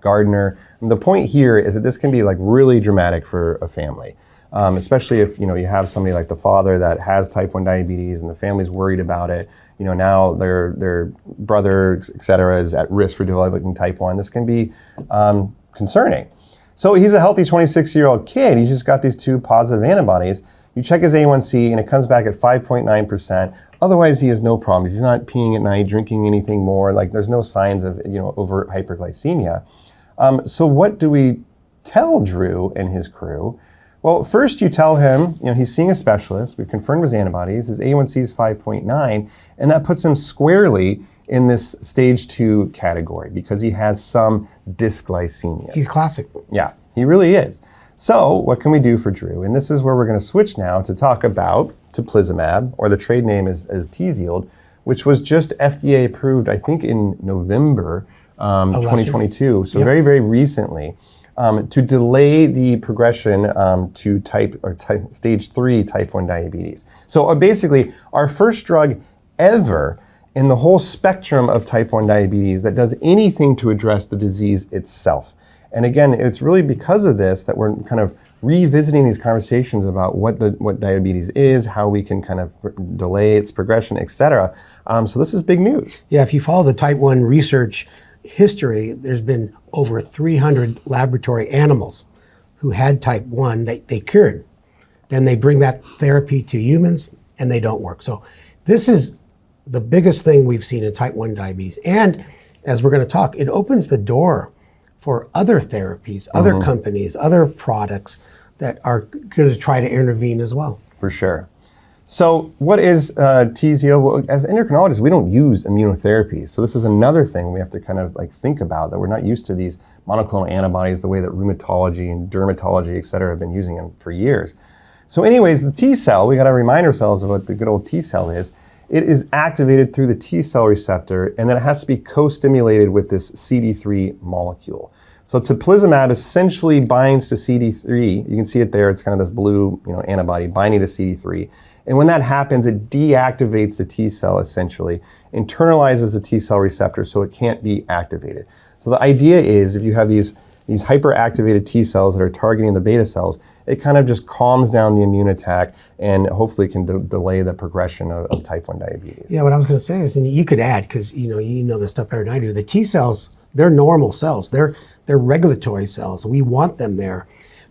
gardener. And the point here is that this can be really dramatic for a family. Especially if you have somebody like the father that has type 1 diabetes and the family's worried about it. Now their brother, et cetera, is at risk for developing type 1. This can be concerning. So he's a healthy 26-year-old kid. He's just got these 2 positive antibodies. You check his A1C and it comes back at 5.9%. Otherwise, he has no problems. He's not peeing at night, drinking anything more. There's no signs of overt hyperglycemia. So what do we tell Drew and his crew? Well, first you tell him, he's seeing a specialist. We've confirmed his antibodies. His A1C is 5.9, and that puts him squarely in this stage 2 category because he has some dysglycemia. He's classic. Yeah, he really is. So what can we do for Drew? And this is where we're going to switch now to talk about Teplizumab, or the trade name is Tzield, which was just FDA approved, I think, in November 2022. So very, very recently. To delay the progression to stage 3 type 1 diabetes. So basically, our first drug ever in the whole spectrum of type 1 diabetes that does anything to address the disease itself. And again, it's really because of this that we're kind of revisiting these conversations about what diabetes is, how we can kind of delay its progression, et cetera. So this is big news. Yeah, if you follow the type 1 research history, there's been over 300 laboratory animals who had type 1 they cured. Then they bring that therapy to humans and they don't work. So this is the biggest thing we've seen in type 1 diabetes. And as we're going to talk, it opens the door for other therapies, other companies, other products that are going to try to intervene as well. For sure. So what is Tzield? Well, as endocrinologists, we don't use immunotherapy. So this is another thing we have to kind of think about, that we're not used to these monoclonal antibodies the way that rheumatology and dermatology, et cetera, have been using them for years. So anyways, the T cell, we got to remind ourselves of what the good old T cell is. It is activated through the T cell receptor, and then it has to be co-stimulated with this CD3 molecule. So Teplizumab essentially binds to CD3. You can see it there. It's kind of this blue antibody binding to CD3. And when that happens, it deactivates the T cell essentially, internalizes the T cell receptor so it can't be activated. So the idea is if you have these hyperactivated T cells that are targeting the beta cells, it kind of just calms down the immune attack and hopefully can delay the progression of type 1 diabetes. Yeah, what I was going to say is, and you could add, because you know this stuff better than I do, the T cells, they're normal cells. They're regulatory cells. We want them there.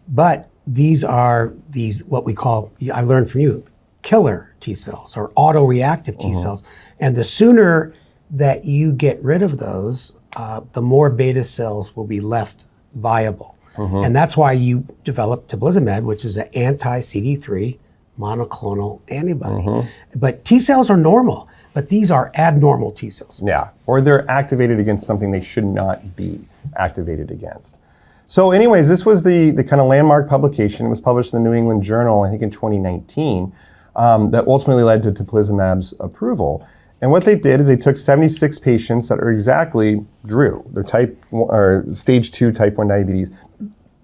But these are what we call, I learned from you, killer T cells or autoreactive T cells. And the sooner that you get rid of those, the more beta cells will be left viable. And that's why you develop Teplizumab, which is an anti-CD3 monoclonal antibody. But T cells are normal, but these are abnormal T cells. Yeah, or they're activated against something they should not be activated against. So anyways, this was the kind of landmark publication. It was published in the New England Journal, I think in 2019, that ultimately led to Teplizumab's approval. And what they did is they took 76 patients that are exactly Drew, they're stage 2 type 1 diabetes.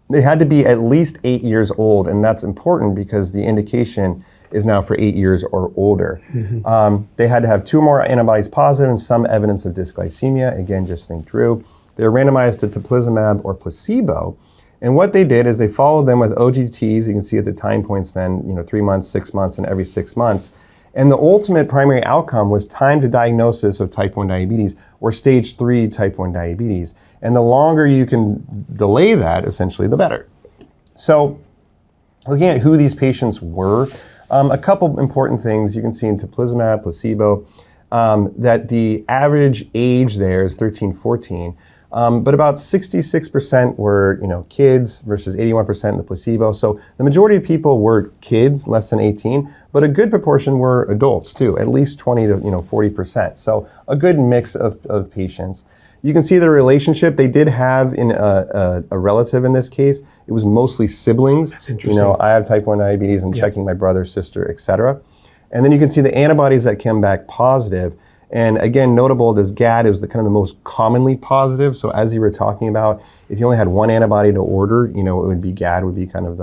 They had to be at least 8 years old, and that's important because the indication is now for 8 years or older. They had to have 2 more antibodies positive and some evidence of dysglycemia. Again, just think Drew. They were randomized to Teplizumab or placebo. And what they did is they followed them with OGTs. You can see at the time points then, 3 months, 6 months, and every 6 months. And the ultimate primary outcome was time to diagnosis of type 1 diabetes or stage 3 type 1 diabetes. And the longer you can delay that, essentially, the better. So looking at who these patients were, a couple important things you can see in Teplizumab, placebo. that the average age there is 13, 14. But about 66% were, kids versus 81% in the placebo. So the majority of people were kids, less than 18, but a good proportion were adults too, at least 20 to 40%. So a good mix of patients. You can see the relationship they did have in a relative in this case. It was mostly siblings. That's interesting. I have type 1 diabetes and checking my brother, sister, etc. And then you can see the antibodies that came back positive. And again, notable, this GAD is the most commonly positive. So as you were talking about, if you only had one antibody to order, it would be GAD would be kind of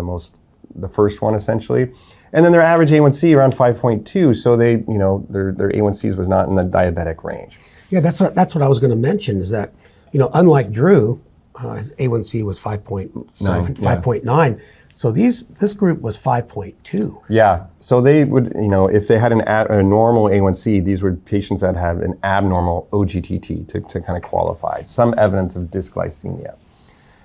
the first one essentially. And then their average A1C around 5.2. So they, their A1Cs was not in the diabetic range. Yeah, that's what I was going to mention is that, unlike Drew, his A1C was 5.7, 5.9. So this group was 5.2. Yeah, so they would, if they had a normal A1C, these were patients that had an abnormal OGTT to kind of qualify, some evidence of dysglycemia.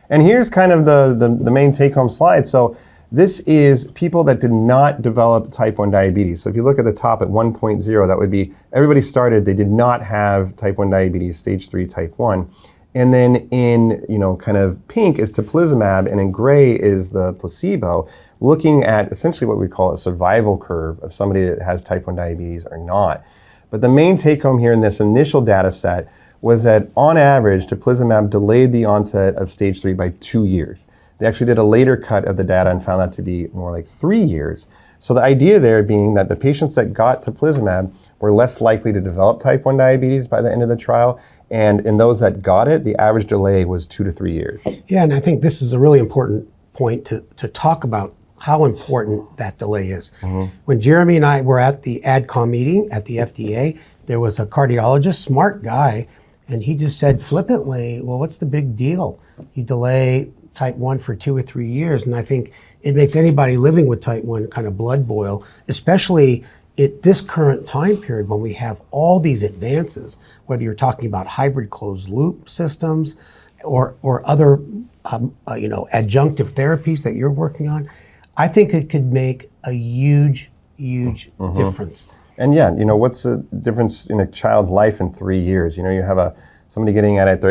And here's kind of the main take-home slide. So this is people that did not develop type 1 diabetes. So if you look at the top at 1.0, that would be everybody started, they did not have type 1 diabetes, stage 3 type 1. And then in, kind of pink is teplizumab, and in gray is the placebo, looking at essentially what we call a survival curve of somebody that has type 1 diabetes or not. But the main take home here in this initial data set was that on average, teplizumab delayed the onset of stage 3 by 2 years. They actually did a later cut of the data and found that to be more like 3 years. So the idea there being that the patients that got teplizumab were less likely to develop type 1 diabetes by the end of the trial. And in those that got it, the average delay was 2 to 3 years. Yeah, and I think this is a really important point to talk about how important that delay is. Mm-hmm. When Jeremy and I were at the AdCom meeting at the FDA, there was a cardiologist, smart guy, and he just said flippantly, well, what's the big deal? You delay type 1 for 2 or 3 years. And I think it makes anybody living with type 1 kind of blood boil, especially at this current time period when we have all these advances, whether you're talking about hybrid closed loop systems or other adjunctive therapies that you're working on. I think it could make a huge difference. And yeah, what's the difference in a child's life in 3 years? You have somebody getting at it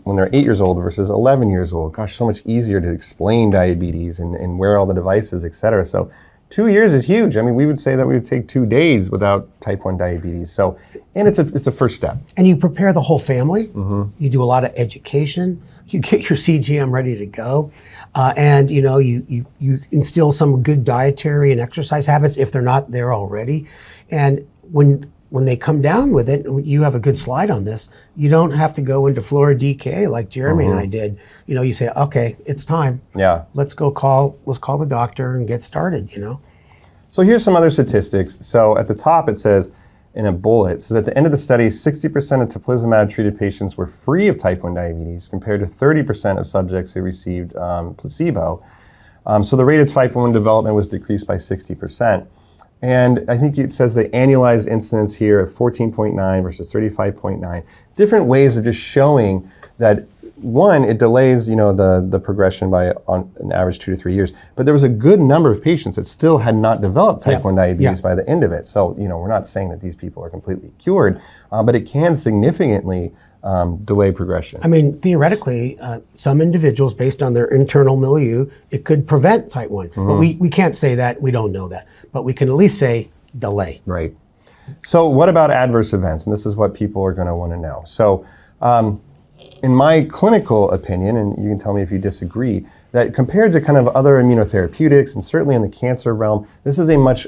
when they're 8 years old versus 11 years old. Gosh, so much easier to explain diabetes and where all the devices, et cetera. So 2 years is huge. I mean, we would say that we would take 2 days without type 1 diabetes. So, and it's a first step. And you prepare the whole family. Mm-hmm. You do a lot of education. You get your CGM ready to go. And you instill some good dietary and exercise habits if they're not there already. And when they come down with it, you have a good slide on this, you don't have to go into FluoridDK like Jeremy and I did. You say, okay, it's time. Yeah. Let's call the doctor and get started, So here's some other statistics. So at the top it says, in a bullet, it says at the end of the study, 60% of teplizumab treated patients were free of type 1 diabetes compared to 30% of subjects who received placebo. So the rate of type 1 development was decreased by 60%. And I think it says the annualized incidence here of 14.9 versus 35.9. Different ways of just showing that, one, it delays the progression by on an average 2 to 3 years. But there was a good number of patients that still had not developed type 1 diabetes by the end of it. So we're not saying that these people are completely cured, but it can significantly delay progression. I mean, theoretically, some individuals, based on their internal milieu, it could prevent type 1. Mm-hmm. But we can't say that, we don't know that. But we can at least say delay. Right. So what about adverse events? And this is what people are going to want to know. So in my clinical opinion, and you can tell me if you disagree, that compared to kind of other immunotherapeutics, and certainly in the cancer realm, this is a much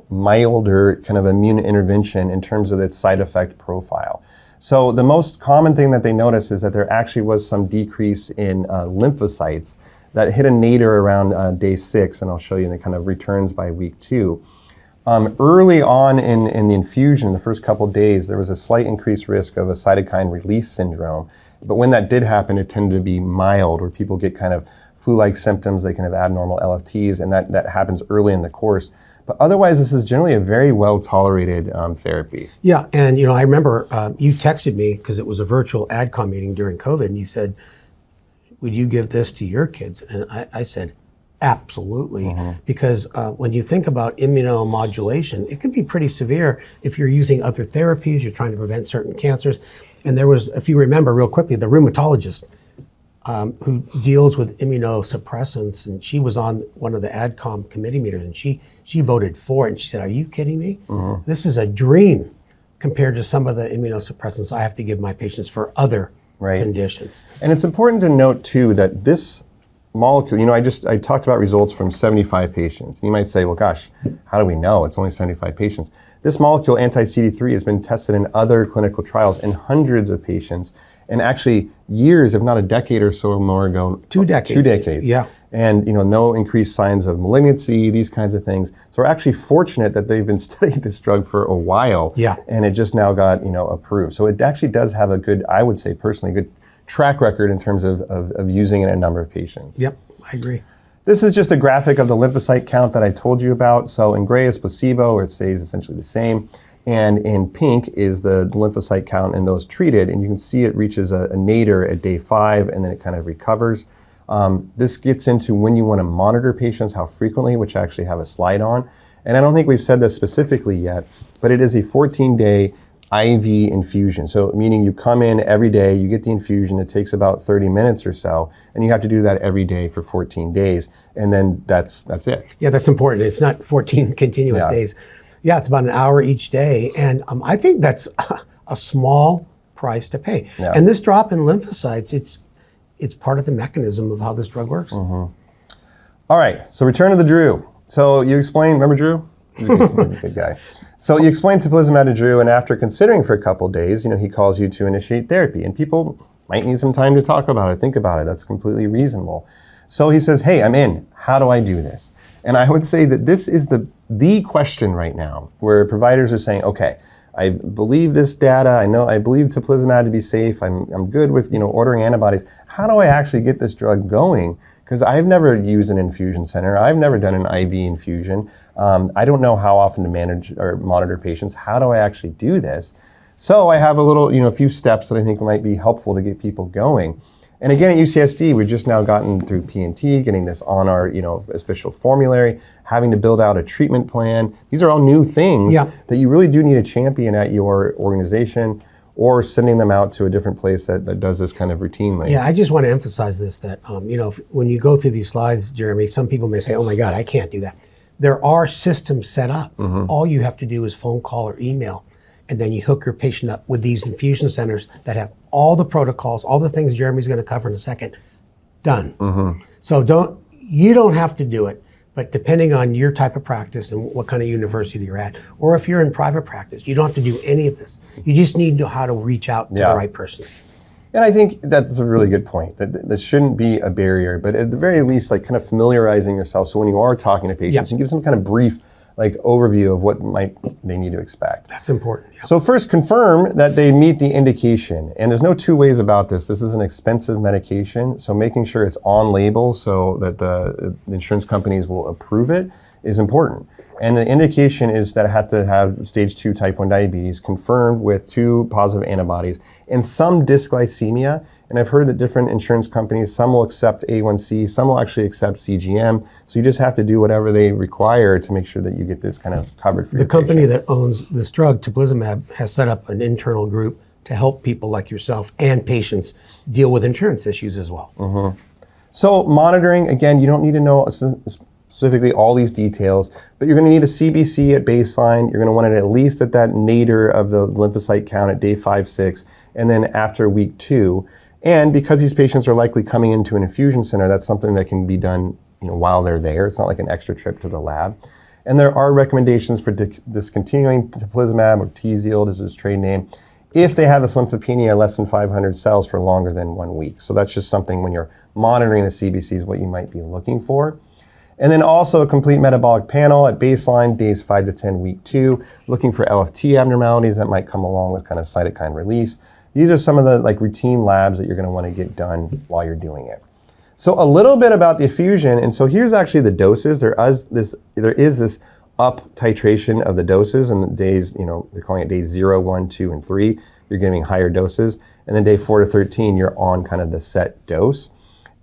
milder kind of immune intervention in terms of its side effect profile. So the most common thing that they noticed is that there actually was some decrease in lymphocytes that hit a nadir around day 6, and I'll show you the kind of returns by week 2. Early on in the infusion, the first couple days, there was a slight increased risk of a cytokine release syndrome. But when that did happen, it tended to be mild, where people get kind of flu-like symptoms, they can have abnormal LFTs, and that happens early in the course. But otherwise, this is generally a very well-tolerated therapy. Yeah, and I remember you texted me, because it was a virtual AdCom meeting during COVID, and you said, would you give this to your kids? And I said, Absolutely, because when you think about immunomodulation, it can be pretty severe if you're using other therapies, you're trying to prevent certain cancers. And there was, if you remember real quickly, the rheumatologist who deals with immunosuppressants, and she was on one of the AdCom committee meetings, and she voted for it, and she said, "Are you kidding me? This is a dream compared to some of the immunosuppressants I have to give my patients for other conditions." And it's important to note too that this molecule, I talked about results from 75 patients. You might say, well, gosh, how do we know? It's only 75 patients. This molecule, anti-CD3, has been tested in other clinical trials in hundreds of patients, and actually years, if not a decade or so more ago. 2 decades. 2 decades. Yeah. And no increased signs of malignancy, these kinds of things. So we're actually fortunate that they've been studying this drug for a while. Yeah. And it just now got approved. So it actually does have a good, I would say personally, good track record in terms of using it in a number of patients. Yep, I agree. This is just a graphic of the lymphocyte count that I told you about. So in gray is placebo, where it stays essentially the same. And in pink is the lymphocyte count in those treated. And you can see it reaches a nadir at day 5, and then it kind of recovers. This gets into when you want to monitor patients, how frequently, which I actually have a slide on. And I don't think we've said this specifically yet, but it is a 14-day IV infusion. So meaning you come in every day, you get the infusion, it takes about 30 minutes or so, and you have to do that every day for 14 days. And then that's it. Yeah, that's important. It's not 14 continuous days. Yeah, it's about an hour each day. And I think that's a small price to pay. Yeah. And this drop in lymphocytes, it's part of the mechanism of how this drug works. All right, so return to the Drew. So you explained, remember Drew? He's a good guy. So you explained Teplizumab to Drew, and after considering for a couple days, he calls you to initiate therapy. And people might need some time to talk about it, think about it. That's completely reasonable. So he says, hey, I'm in. How do I do this? And I would say that this is the question right now, where providers are saying, okay, I believe this data. I believe Teplizumab to be safe. I'm good with ordering antibodies. How do I actually get this drug going? Because I've never used an infusion center. I've never done an IV infusion. I don't know how often to manage or monitor patients. How do I actually do this? So I have a few steps that I think might be helpful to get people going. And again, at UCSD, we've just now gotten through P&T, getting this on our official formulary, having to build out a treatment plan. These are all new things that you really do need a champion at your organization, or sending them out to a different place that does this kind of routinely. Yeah, I just want to emphasize this, that when you go through these slides, Jeremy, some people may say, oh my God, I can't do that. There are systems set up. All you have to do is phone call or email, and then you hook your patient up with these infusion centers that have all the protocols, all the things Jeremy's going to cover in a second, done. So you don't have to do it, but depending on your type of practice and what kind of university you're at, or if you're in private practice, you don't have to do any of this. You just need to know how to reach out to the right person. And I think that's a really good point, that this shouldn't be a barrier, but at the very least, kind of familiarizing yourself, so when you are talking to patients, you give some kind of brief overview of what they need to expect. That's important. Yeah. So first, confirm that they meet the indication. And there's no two ways about this. This is an expensive medication, so making sure it's on label so that the insurance companies will approve it is important. And the indication is that it had to have stage 2 type 1 diabetes confirmed with 2 positive antibodies and some dysglycemia. And I've heard that different insurance companies, some will accept A1C, some will actually accept CGM. So you just have to do whatever they require to make sure that you get this kind of covered for your The company patient. that owns this drug, Teplizumab, has set up an internal group to help people like yourself and patients deal with insurance issues as well. So monitoring, again, you don't need to know specifically all these details, but you're going to need a CBC at baseline. You're going to want it at least at that nadir of the lymphocyte count at day 5, 6, and then after week 2. And because these patients are likely coming into an infusion center, that's something that can be done while they're there. It's not like an extra trip to the lab. And there are recommendations for discontinuing Teplizumab, or Tzield is its trade name, if they have a lymphopenia less than 500 cells for longer than 1 week. So that's just something when you're monitoring the CBCs, what you might be looking for. And then also a complete metabolic panel at baseline, days 5 to 10, week 2, looking for LFT abnormalities that might come along with kind of cytokine release. These are some of the routine labs that you're going to want to get done while you're doing it. So a little bit about the infusion, and so here's actually the doses. There is this up titration of the doses, and the days, they're calling it days 0, 1, 2, and 3. You're giving higher doses, and then day 4 to 13, you're on kind of the set dose.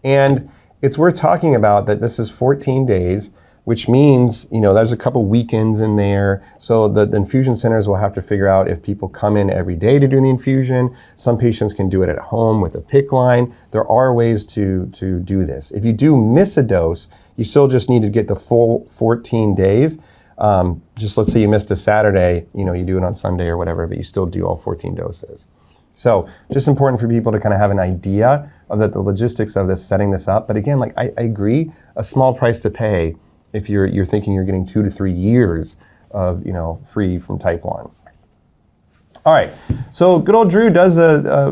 And it's worth talking about that this is 14 days, which means, there's a couple weekends in there. So the infusion centers will have to figure out if people come in every day to do the infusion. Some patients can do it at home with a PICC line. There are ways to do this. If you do miss a dose, you still just need to get the full 14 days. Just let's say you missed a Saturday, you do it on Sunday or whatever, but you still do all 14 doses. So just important for people to kind of have an idea of the logistics of this, setting this up. But again, I agree, a small price to pay if you're thinking you're getting 2 to 3 years of, free from type 1. All right, so good old Drew does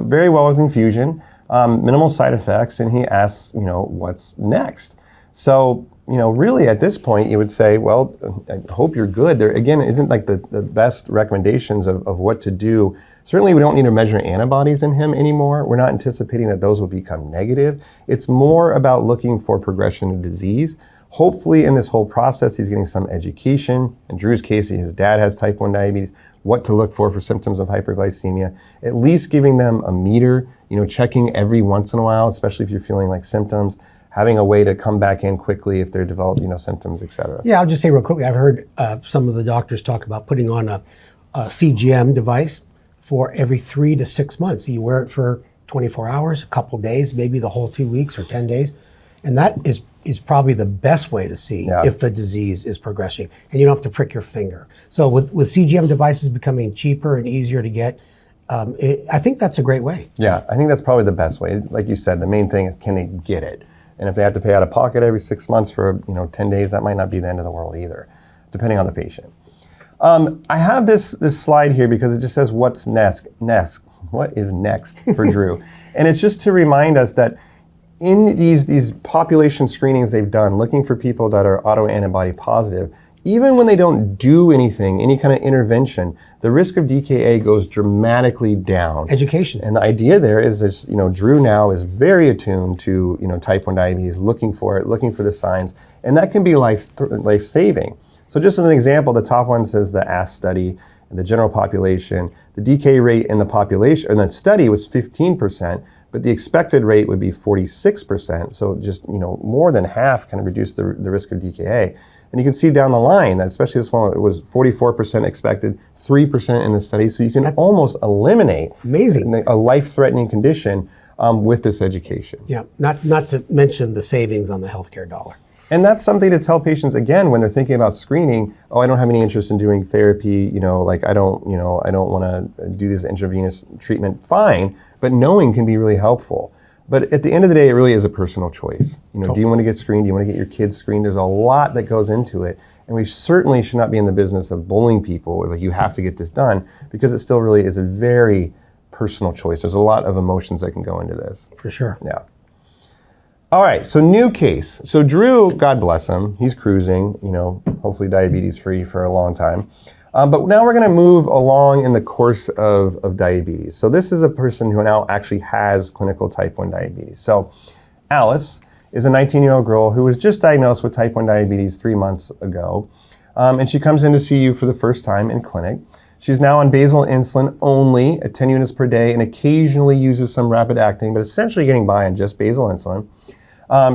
very well with infusion, minimal side effects, and he asks, what's next? So, really at this point you would say, well, I hope you're good. There, again, isn't the best recommendations of what to do. Certainly we don't need to measure antibodies in him anymore. We're not anticipating that those will become negative. It's more about looking for progression of disease. Hopefully in this whole process, he's getting some education. In Drew's case, his dad has type 1 diabetes, what to look for symptoms of hyperglycemia, at least giving them a meter, checking every once in a while, especially if you're feeling like symptoms, having a way to come back in quickly if they're developed, symptoms, et cetera. Yeah, I'll just say real quickly, I've heard some of the doctors talk about putting on a CGM device for every 3 to 6 months. You wear it for 24 hours, a couple days, maybe the whole 2 weeks or 10 days. And that is probably the best way to see if the disease is progressing, and you don't have to prick your finger. So with CGM devices becoming cheaper and easier to get, I think that's a great way. Yeah, I think that's probably the best way. Like you said, the main thing is, can they get it? And if they have to pay out of pocket every 6 months for 10 days, that might not be the end of the world either, depending on the patient. I have this slide here because it just says what's next. What is next for Drew? And it's just to remind us that in these population screenings they've done, looking for people that are autoantibody positive, even when they don't do anything, any kind of intervention, the risk of DKA goes dramatically down. Education. And the idea there is this, Drew now is very attuned to, type 1 diabetes, looking for it, looking for the signs, and that can be life-saving. So just as an example, the top one says the ASK study, the general population, the DKA rate in the population, in the study was 15%, but the expected rate would be 46%. So just, more than half kind of reduced the risk of DKA. And you can see down the line, that especially this one, it was 44% expected, 3% in the study. So you can almost eliminate a life-threatening condition with this education. Yeah, not to mention the savings on the healthcare dollar. And that's something to tell patients again when they're thinking about screening. Oh, I don't have any interest in doing therapy. I don't want to do this intravenous treatment. Fine, but knowing can be really helpful. But at the end of the day, it really is a personal choice. Do you want to get screened? Do you want to get your kids screened? There's a lot that goes into it, and we certainly should not be in the business of bullying people. Or you have to get this done, because it still really is a very personal choice. There's a lot of emotions that can go into this. For sure. Yeah. All right, so new case. So Drew, God bless him, he's cruising, hopefully diabetes free for a long time. But now we're gonna move along in the course of diabetes. So this is a person who now actually has clinical type 1 diabetes. So Alice is a 19-year-old girl who was just diagnosed with type 1 diabetes 3 months ago. And she comes in to see you for the first time in clinic. She's now on basal insulin only at 10 units per day and occasionally uses some rapid acting, but essentially getting by on just basal insulin.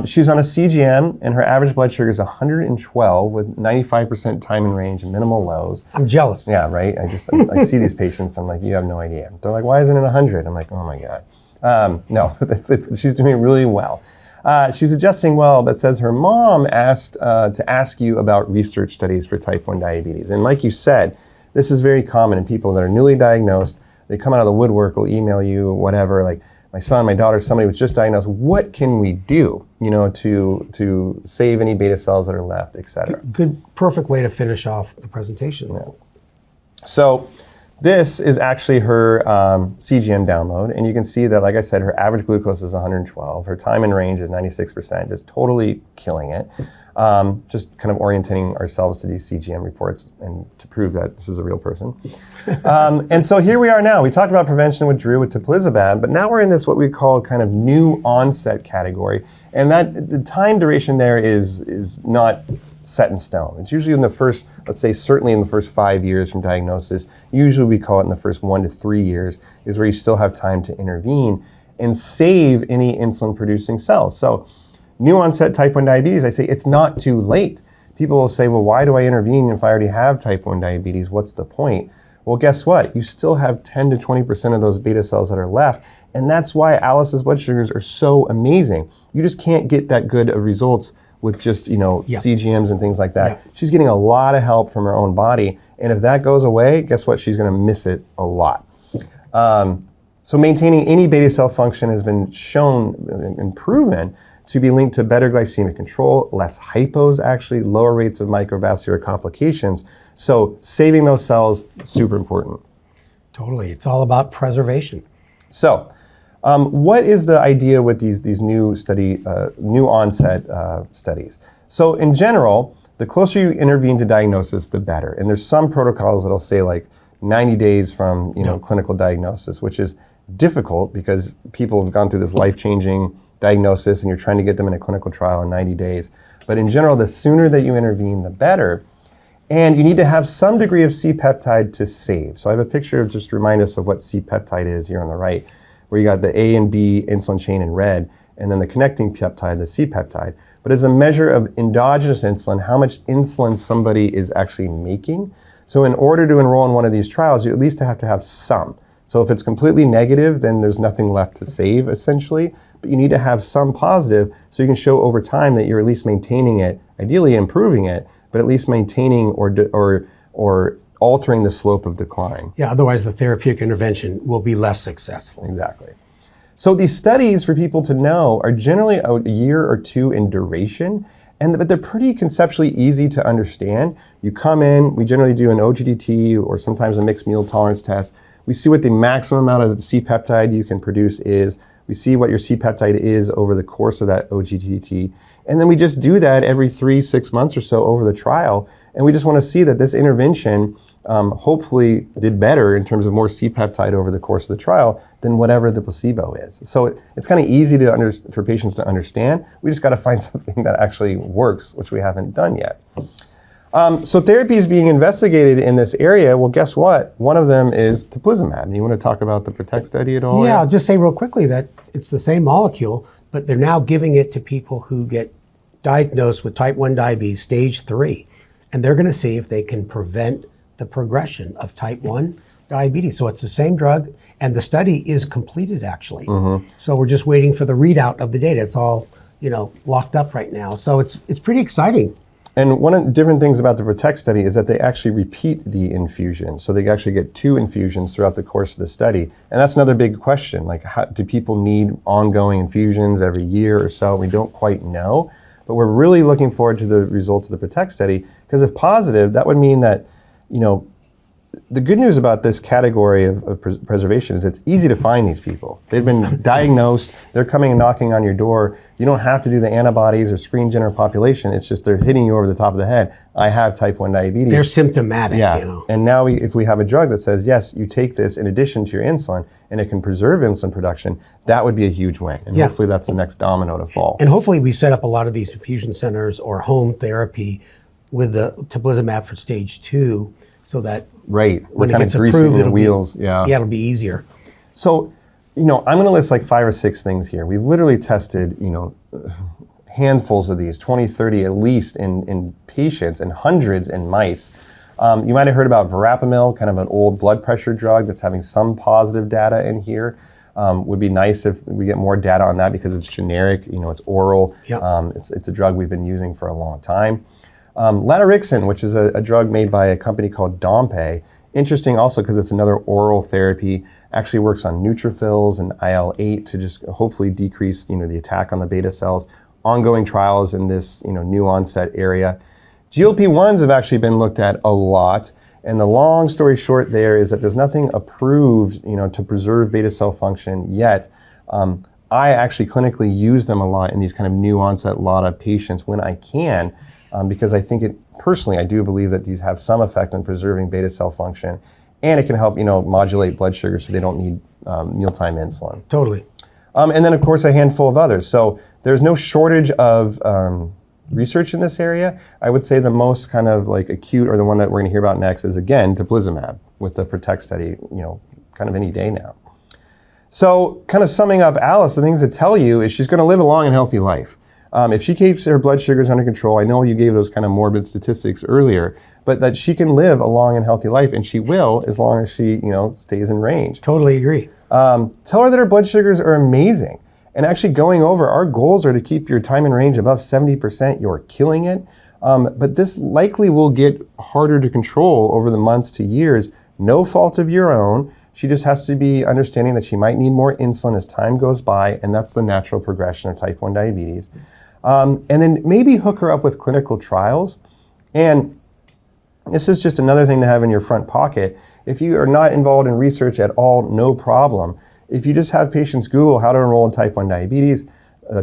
She's on a CGM, and her average blood sugar is 112 with 95% time in range and minimal lows. I'm jealous. Yeah, right? I see these patients, I'm like, you have no idea. They're like, why isn't it 100? I'm like, oh my God. No, she's doing really well. She's adjusting well, but says her mom asked to ask you about research studies for type 1 diabetes. And like you said, this is very common in people that are newly diagnosed. They come out of the woodwork, will email you, whatever, like, my son, my daughter, somebody was just diagnosed. What can we do, to save any beta cells that are left, et cetera? Good, perfect way to finish off the presentation. Yeah. So this is actually her CGM download, and you can see that, like I said, her average glucose is 112. Her time in range is 96%, just totally killing it. Just kind of orienting ourselves to these CGM reports and to prove that this is a real person. And so here we are now. We talked about prevention with Drew with Teplizumab, but now we're in this what we call kind of new onset category. And that the time duration there is not set in stone. It's usually in the first, let's say certainly in the first 5 years from diagnosis. Usually we call it in the first 1 to 3 years is where you still have time to intervene and save any insulin producing cells. So new onset type 1 diabetes, I say it's not too late. People will say, well, why do I intervene if I already have type 1 diabetes? What's the point? Well, guess what? You still have 10 to 20% of those beta cells that are left. And that's why Alice's blood sugars are so amazing. You just can't get that good of results with just, CGMs and things like that. Yeah. She's getting a lot of help from her own body. And if that goes away, guess what? She's going to miss it a lot. So maintaining any beta cell function has been shown and proven to be linked to better glycemic control, less hypos actually, lower rates of microvascular complications. So saving those cells, super important. Totally. It's all about preservation. So what is the idea with these new onset studies? So in general, the closer you intervene to diagnosis, the better. And there's some protocols that'll say like 90 days from clinical diagnosis, which is difficult because people have gone through this life-changing diagnosis and you're trying to get them in a clinical trial in 90 days. But in general, the sooner that you intervene, the better. And you need to have some degree of C-peptide to save. So I have a picture of just to remind us of what C-peptide is here on the right, where you got the A and B insulin chain in red, and then the connecting peptide, the C-peptide. But as a measure of endogenous insulin, how much insulin somebody is actually making. So in order to enroll in one of these trials, you at least have to have some. So if it's completely negative, then there's nothing left to save, essentially. But you need to have some positive so you can show over time that you're at least maintaining it, ideally improving it, but at least maintaining or altering the slope of decline. Yeah, otherwise the therapeutic intervention will be less successful. Exactly. So these studies, for people to know, are generally a year or two in duration, but they're pretty conceptually easy to understand. You come in, we generally do an OGTT or sometimes a mixed meal tolerance test. We see what the maximum amount of C-peptide you can produce is. We see what your C-peptide is over the course of that OGTT. And then we just do that every 3-6 months or so over the trial. And we just want to see that this intervention hopefully did better in terms of more C-peptide over the course of the trial than whatever the placebo is. So it's kind of easy for patients to understand. We just got to find something that actually works, which we haven't done yet. So therapies being investigated in this area, well, guess what? One of them is Teplizumab. You want to talk about the PROTECT study at all? Yeah, I'll just say real quickly that it's the same molecule, but they're now giving it to people who get diagnosed with type 1 diabetes, stage 3. And they're going to see if they can prevent the progression of type 1 diabetes. So it's the same drug, and the study is completed, actually. So we're just waiting for the readout of the data. It's all, locked up right now. So it's pretty exciting. And one of the different things about the PROTECT study is that they actually repeat the infusion. So they actually get 2 infusions throughout the course of the study. And that's another big question. Like, do people need ongoing infusions every year or so? We don't quite know. But we're really looking forward to the results of the PROTECT study, because if positive, that would mean that, the good news about this category of preservation is it's easy to find these people. They've been diagnosed, they're coming and knocking on your door. You don't have to do the antibodies or screen general population. It's just they're hitting you over the top of the head. I have type 1 diabetes. They're symptomatic, Yeah. And now if we have a drug that says, yes, you take this in addition to your insulin and it can preserve insulin production, that would be a huge win. And hopefully that's the next domino to fall. And hopefully we set up a lot of these infusion centers or home therapy with the Teplizumab for stage 2, so that when it gets approved, it'll be easier. So, I'm going to list like 5 or 6 things here. We've literally tested, handfuls of these, 20, 30 at least in patients, and hundreds in mice. You might have heard about Verapamil, kind of an old blood pressure drug that's having some positive data in here. Would be nice if we get more data on that because it's generic, it's oral. Yep. It's a drug we've been using for a long time. Latorixin, which is a drug made by a company called Dompe. Interesting also because it's another oral therapy, actually works on neutrophils and IL-8 to just hopefully decrease, the attack on the beta cells. Ongoing trials in this, new onset area. GLP-1s have actually been looked at a lot. And the long story short there is that there's nothing approved, to preserve beta cell function yet. I actually clinically use them a lot in these kind of new onset LADA patients when I can. Because I think personally, I do believe that these have some effect on preserving beta cell function, and it can help, modulate blood sugar so they don't need mealtime insulin. Totally. And then, of course, a handful of others. So there's no shortage of research in this area. I would say the most kind of like acute, or the one that we're going to hear about next, is again Teplizumab with the PROTECT study. Kind of any day now. So, kind of summing up Alice, the things to tell you is she's going to live a long and healthy life. If she keeps her blood sugars under control, I know you gave those kind of morbid statistics earlier, but that she can live a long and healthy life, and she will as long as she, stays in range. Totally agree. Tell her that her blood sugars are amazing. And actually going over, our goals are to keep your time in range above 70%. You're killing it. But this likely will get harder to control over the months to years. No fault of your own. She just has to be understanding that she might need more insulin as time goes by, and that's the natural progression of type 1 diabetes. And then maybe hook her up with clinical trials. And this is just another thing to have in your front pocket. If you are not involved in research at all, no problem. If you just have patients Google how to enroll in type 1 diabetes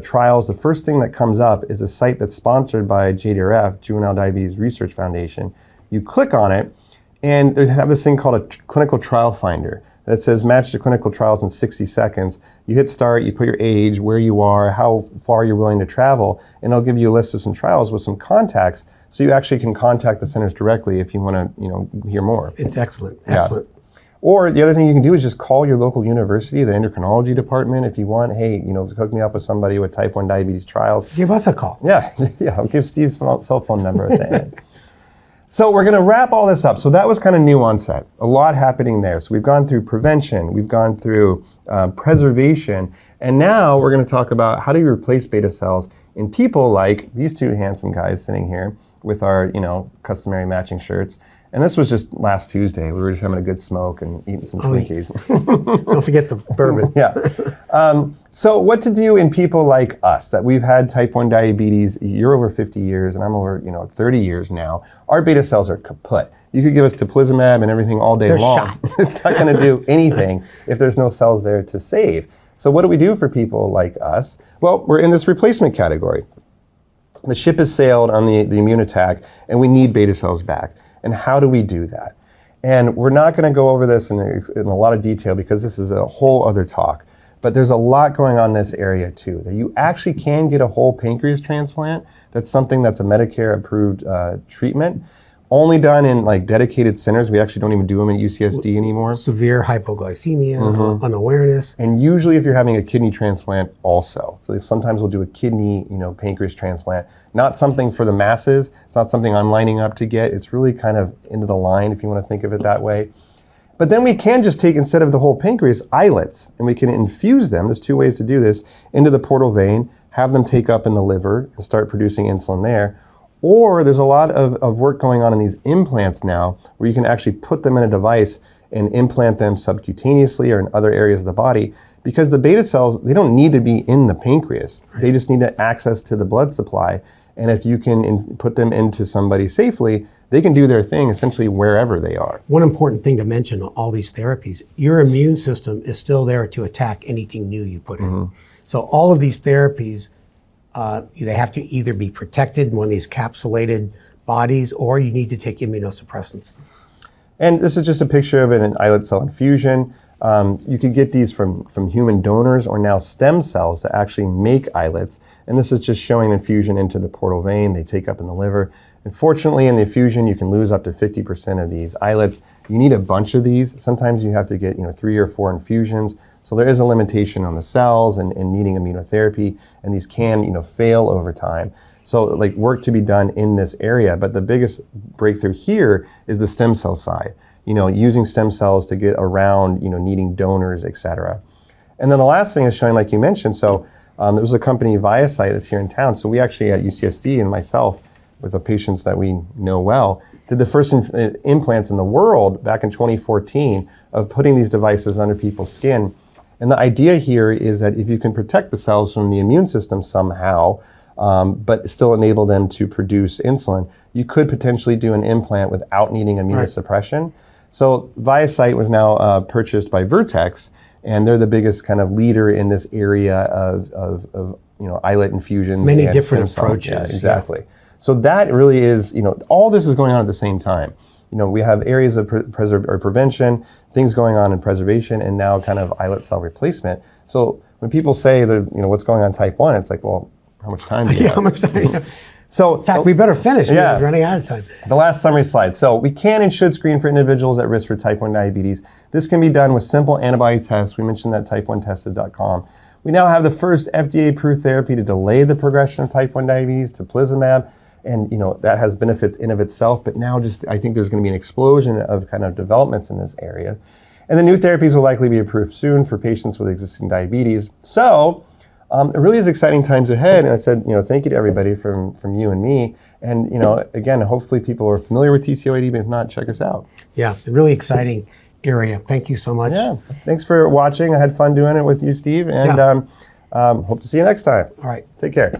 trials, the first thing that comes up is a site that's sponsored by JDRF, Juvenile Diabetes Research Foundation. You click on it, and they have this thing called a clinical trial finder that says match to clinical trials in 60 seconds. You hit start, you put your age, where you are, how far you're willing to travel, and it'll give you a list of some trials with some contacts, so you actually can contact the centers directly if you want to, hear more. It's excellent. Excellent. Yeah. Or the other thing you can do is just call your local university, the endocrinology department, if you want. Hey, hook me up with somebody with type 1 diabetes trials. Give us a call. Yeah, I'll give Steve's cell phone number at the end. So we're going to wrap all this up. So that was kind of new onset. A lot happening there. So we've gone through prevention, we've gone through preservation, and now we're going to talk about how do you replace beta cells in people like these two handsome guys sitting here with our, customary matching shirts. And this was just last Tuesday. We were just having a good smoke and eating some Twinkies. Don't forget the bourbon. Yeah. So what to do in people like us, that we've had type 1 diabetes, you're over 50 years and I'm over 30 years now. Our beta cells are kaput. You could give us Teplizumab and everything all day long. Shot. It's not going to do anything if there's no cells there to save. So what do we do for people like us? Well, we're in this replacement category. The ship has sailed on the immune attack and we need beta cells back. And how do we do that? And we're not going to go over this in a lot of detail because this is a whole other talk. But there's a lot going on in this area too. That you actually can get a whole pancreas transplant. That's something that's a Medicare-approved treatment. Only done in dedicated centers. We actually don't even do them in UCSD anymore. Severe hypoglycemia, unawareness. And usually if you're having a kidney transplant also. So they sometimes will do a kidney, pancreas transplant. Not something for the masses. It's not something I'm lining up to get. It's really kind of into the line if you want to think of it that way. But then we can just take, instead of the whole pancreas, islets, and we can infuse them, there's two ways to do this, into the portal vein, have them take up in the liver and start producing insulin there. Or there's a lot of work going on in these implants now where you can actually put them in a device and implant them subcutaneously or in other areas of the body, because the beta cells, they don't need to be in the pancreas. Right. They just need access to the blood supply. And if you can put them into somebody safely, they can do their thing essentially wherever they are. One important thing to mention on all these therapies, your immune system is still there to attack anything new you put in. So all of these therapies, they have to either be protected in one of these capsulated bodies, or you need to take immunosuppressants. And this is just a picture of an islet cell infusion. You could get these from human donors or now stem cells to actually make islets. And this is just showing infusion into the portal vein. They take up in the liver. Unfortunately, in the infusion, you can lose up to 50% of these islets. You need a bunch of these. Sometimes you have to get 3 or 4 infusions. So there is a limitation on the cells and needing immunotherapy. And these can fail over time. So work to be done in this area. But the biggest breakthrough here is the stem cell side. Using stem cells to get around, needing donors, et cetera. And then the last thing is showing, like you mentioned, so there was a company, ViaCyte, that's here in town. So we actually at UCSD and myself, with the patients that we know well, did the first implants in the world back in 2014 of putting these devices under people's skin. And the idea here is that if you can protect the cells from the immune system somehow, but still enable them to produce insulin, you could potentially do an implant without needing immunosuppression. Right. So ViaCyte was now purchased by Vertex, and they're the biggest kind of leader in this area of islet infusions. Many different approaches. Yeah, exactly. Yeah. So that really is, all this is going on at the same time. We have areas of prevention, things going on in preservation, and now kind of islet cell replacement. So when people say that, what's going on type 1, it's like, well, how much time do you have? How much time do you have? So, in fact, we better finish. We're running out of time. The last summary slide. So we can and should screen for individuals at risk for type 1 diabetes. This can be done with simple antibody tests. We mentioned that type1tested.com. We now have the first FDA-approved therapy to delay the progression of type 1 diabetes, Teplizumab, and that has benefits in of itself, but now I think there's going to be an explosion of kind of developments in this area. And the new therapies will likely be approved soon for patients with existing diabetes. So it really is exciting times ahead. And I said, thank you to everybody from you and me. And, again, hopefully people are familiar with TCOYD, but if not, check us out. Yeah, really exciting area. Thank you so much. Yeah, thanks for watching. I had fun doing it with you, Steve, and hope to see you next time. All right. Take care.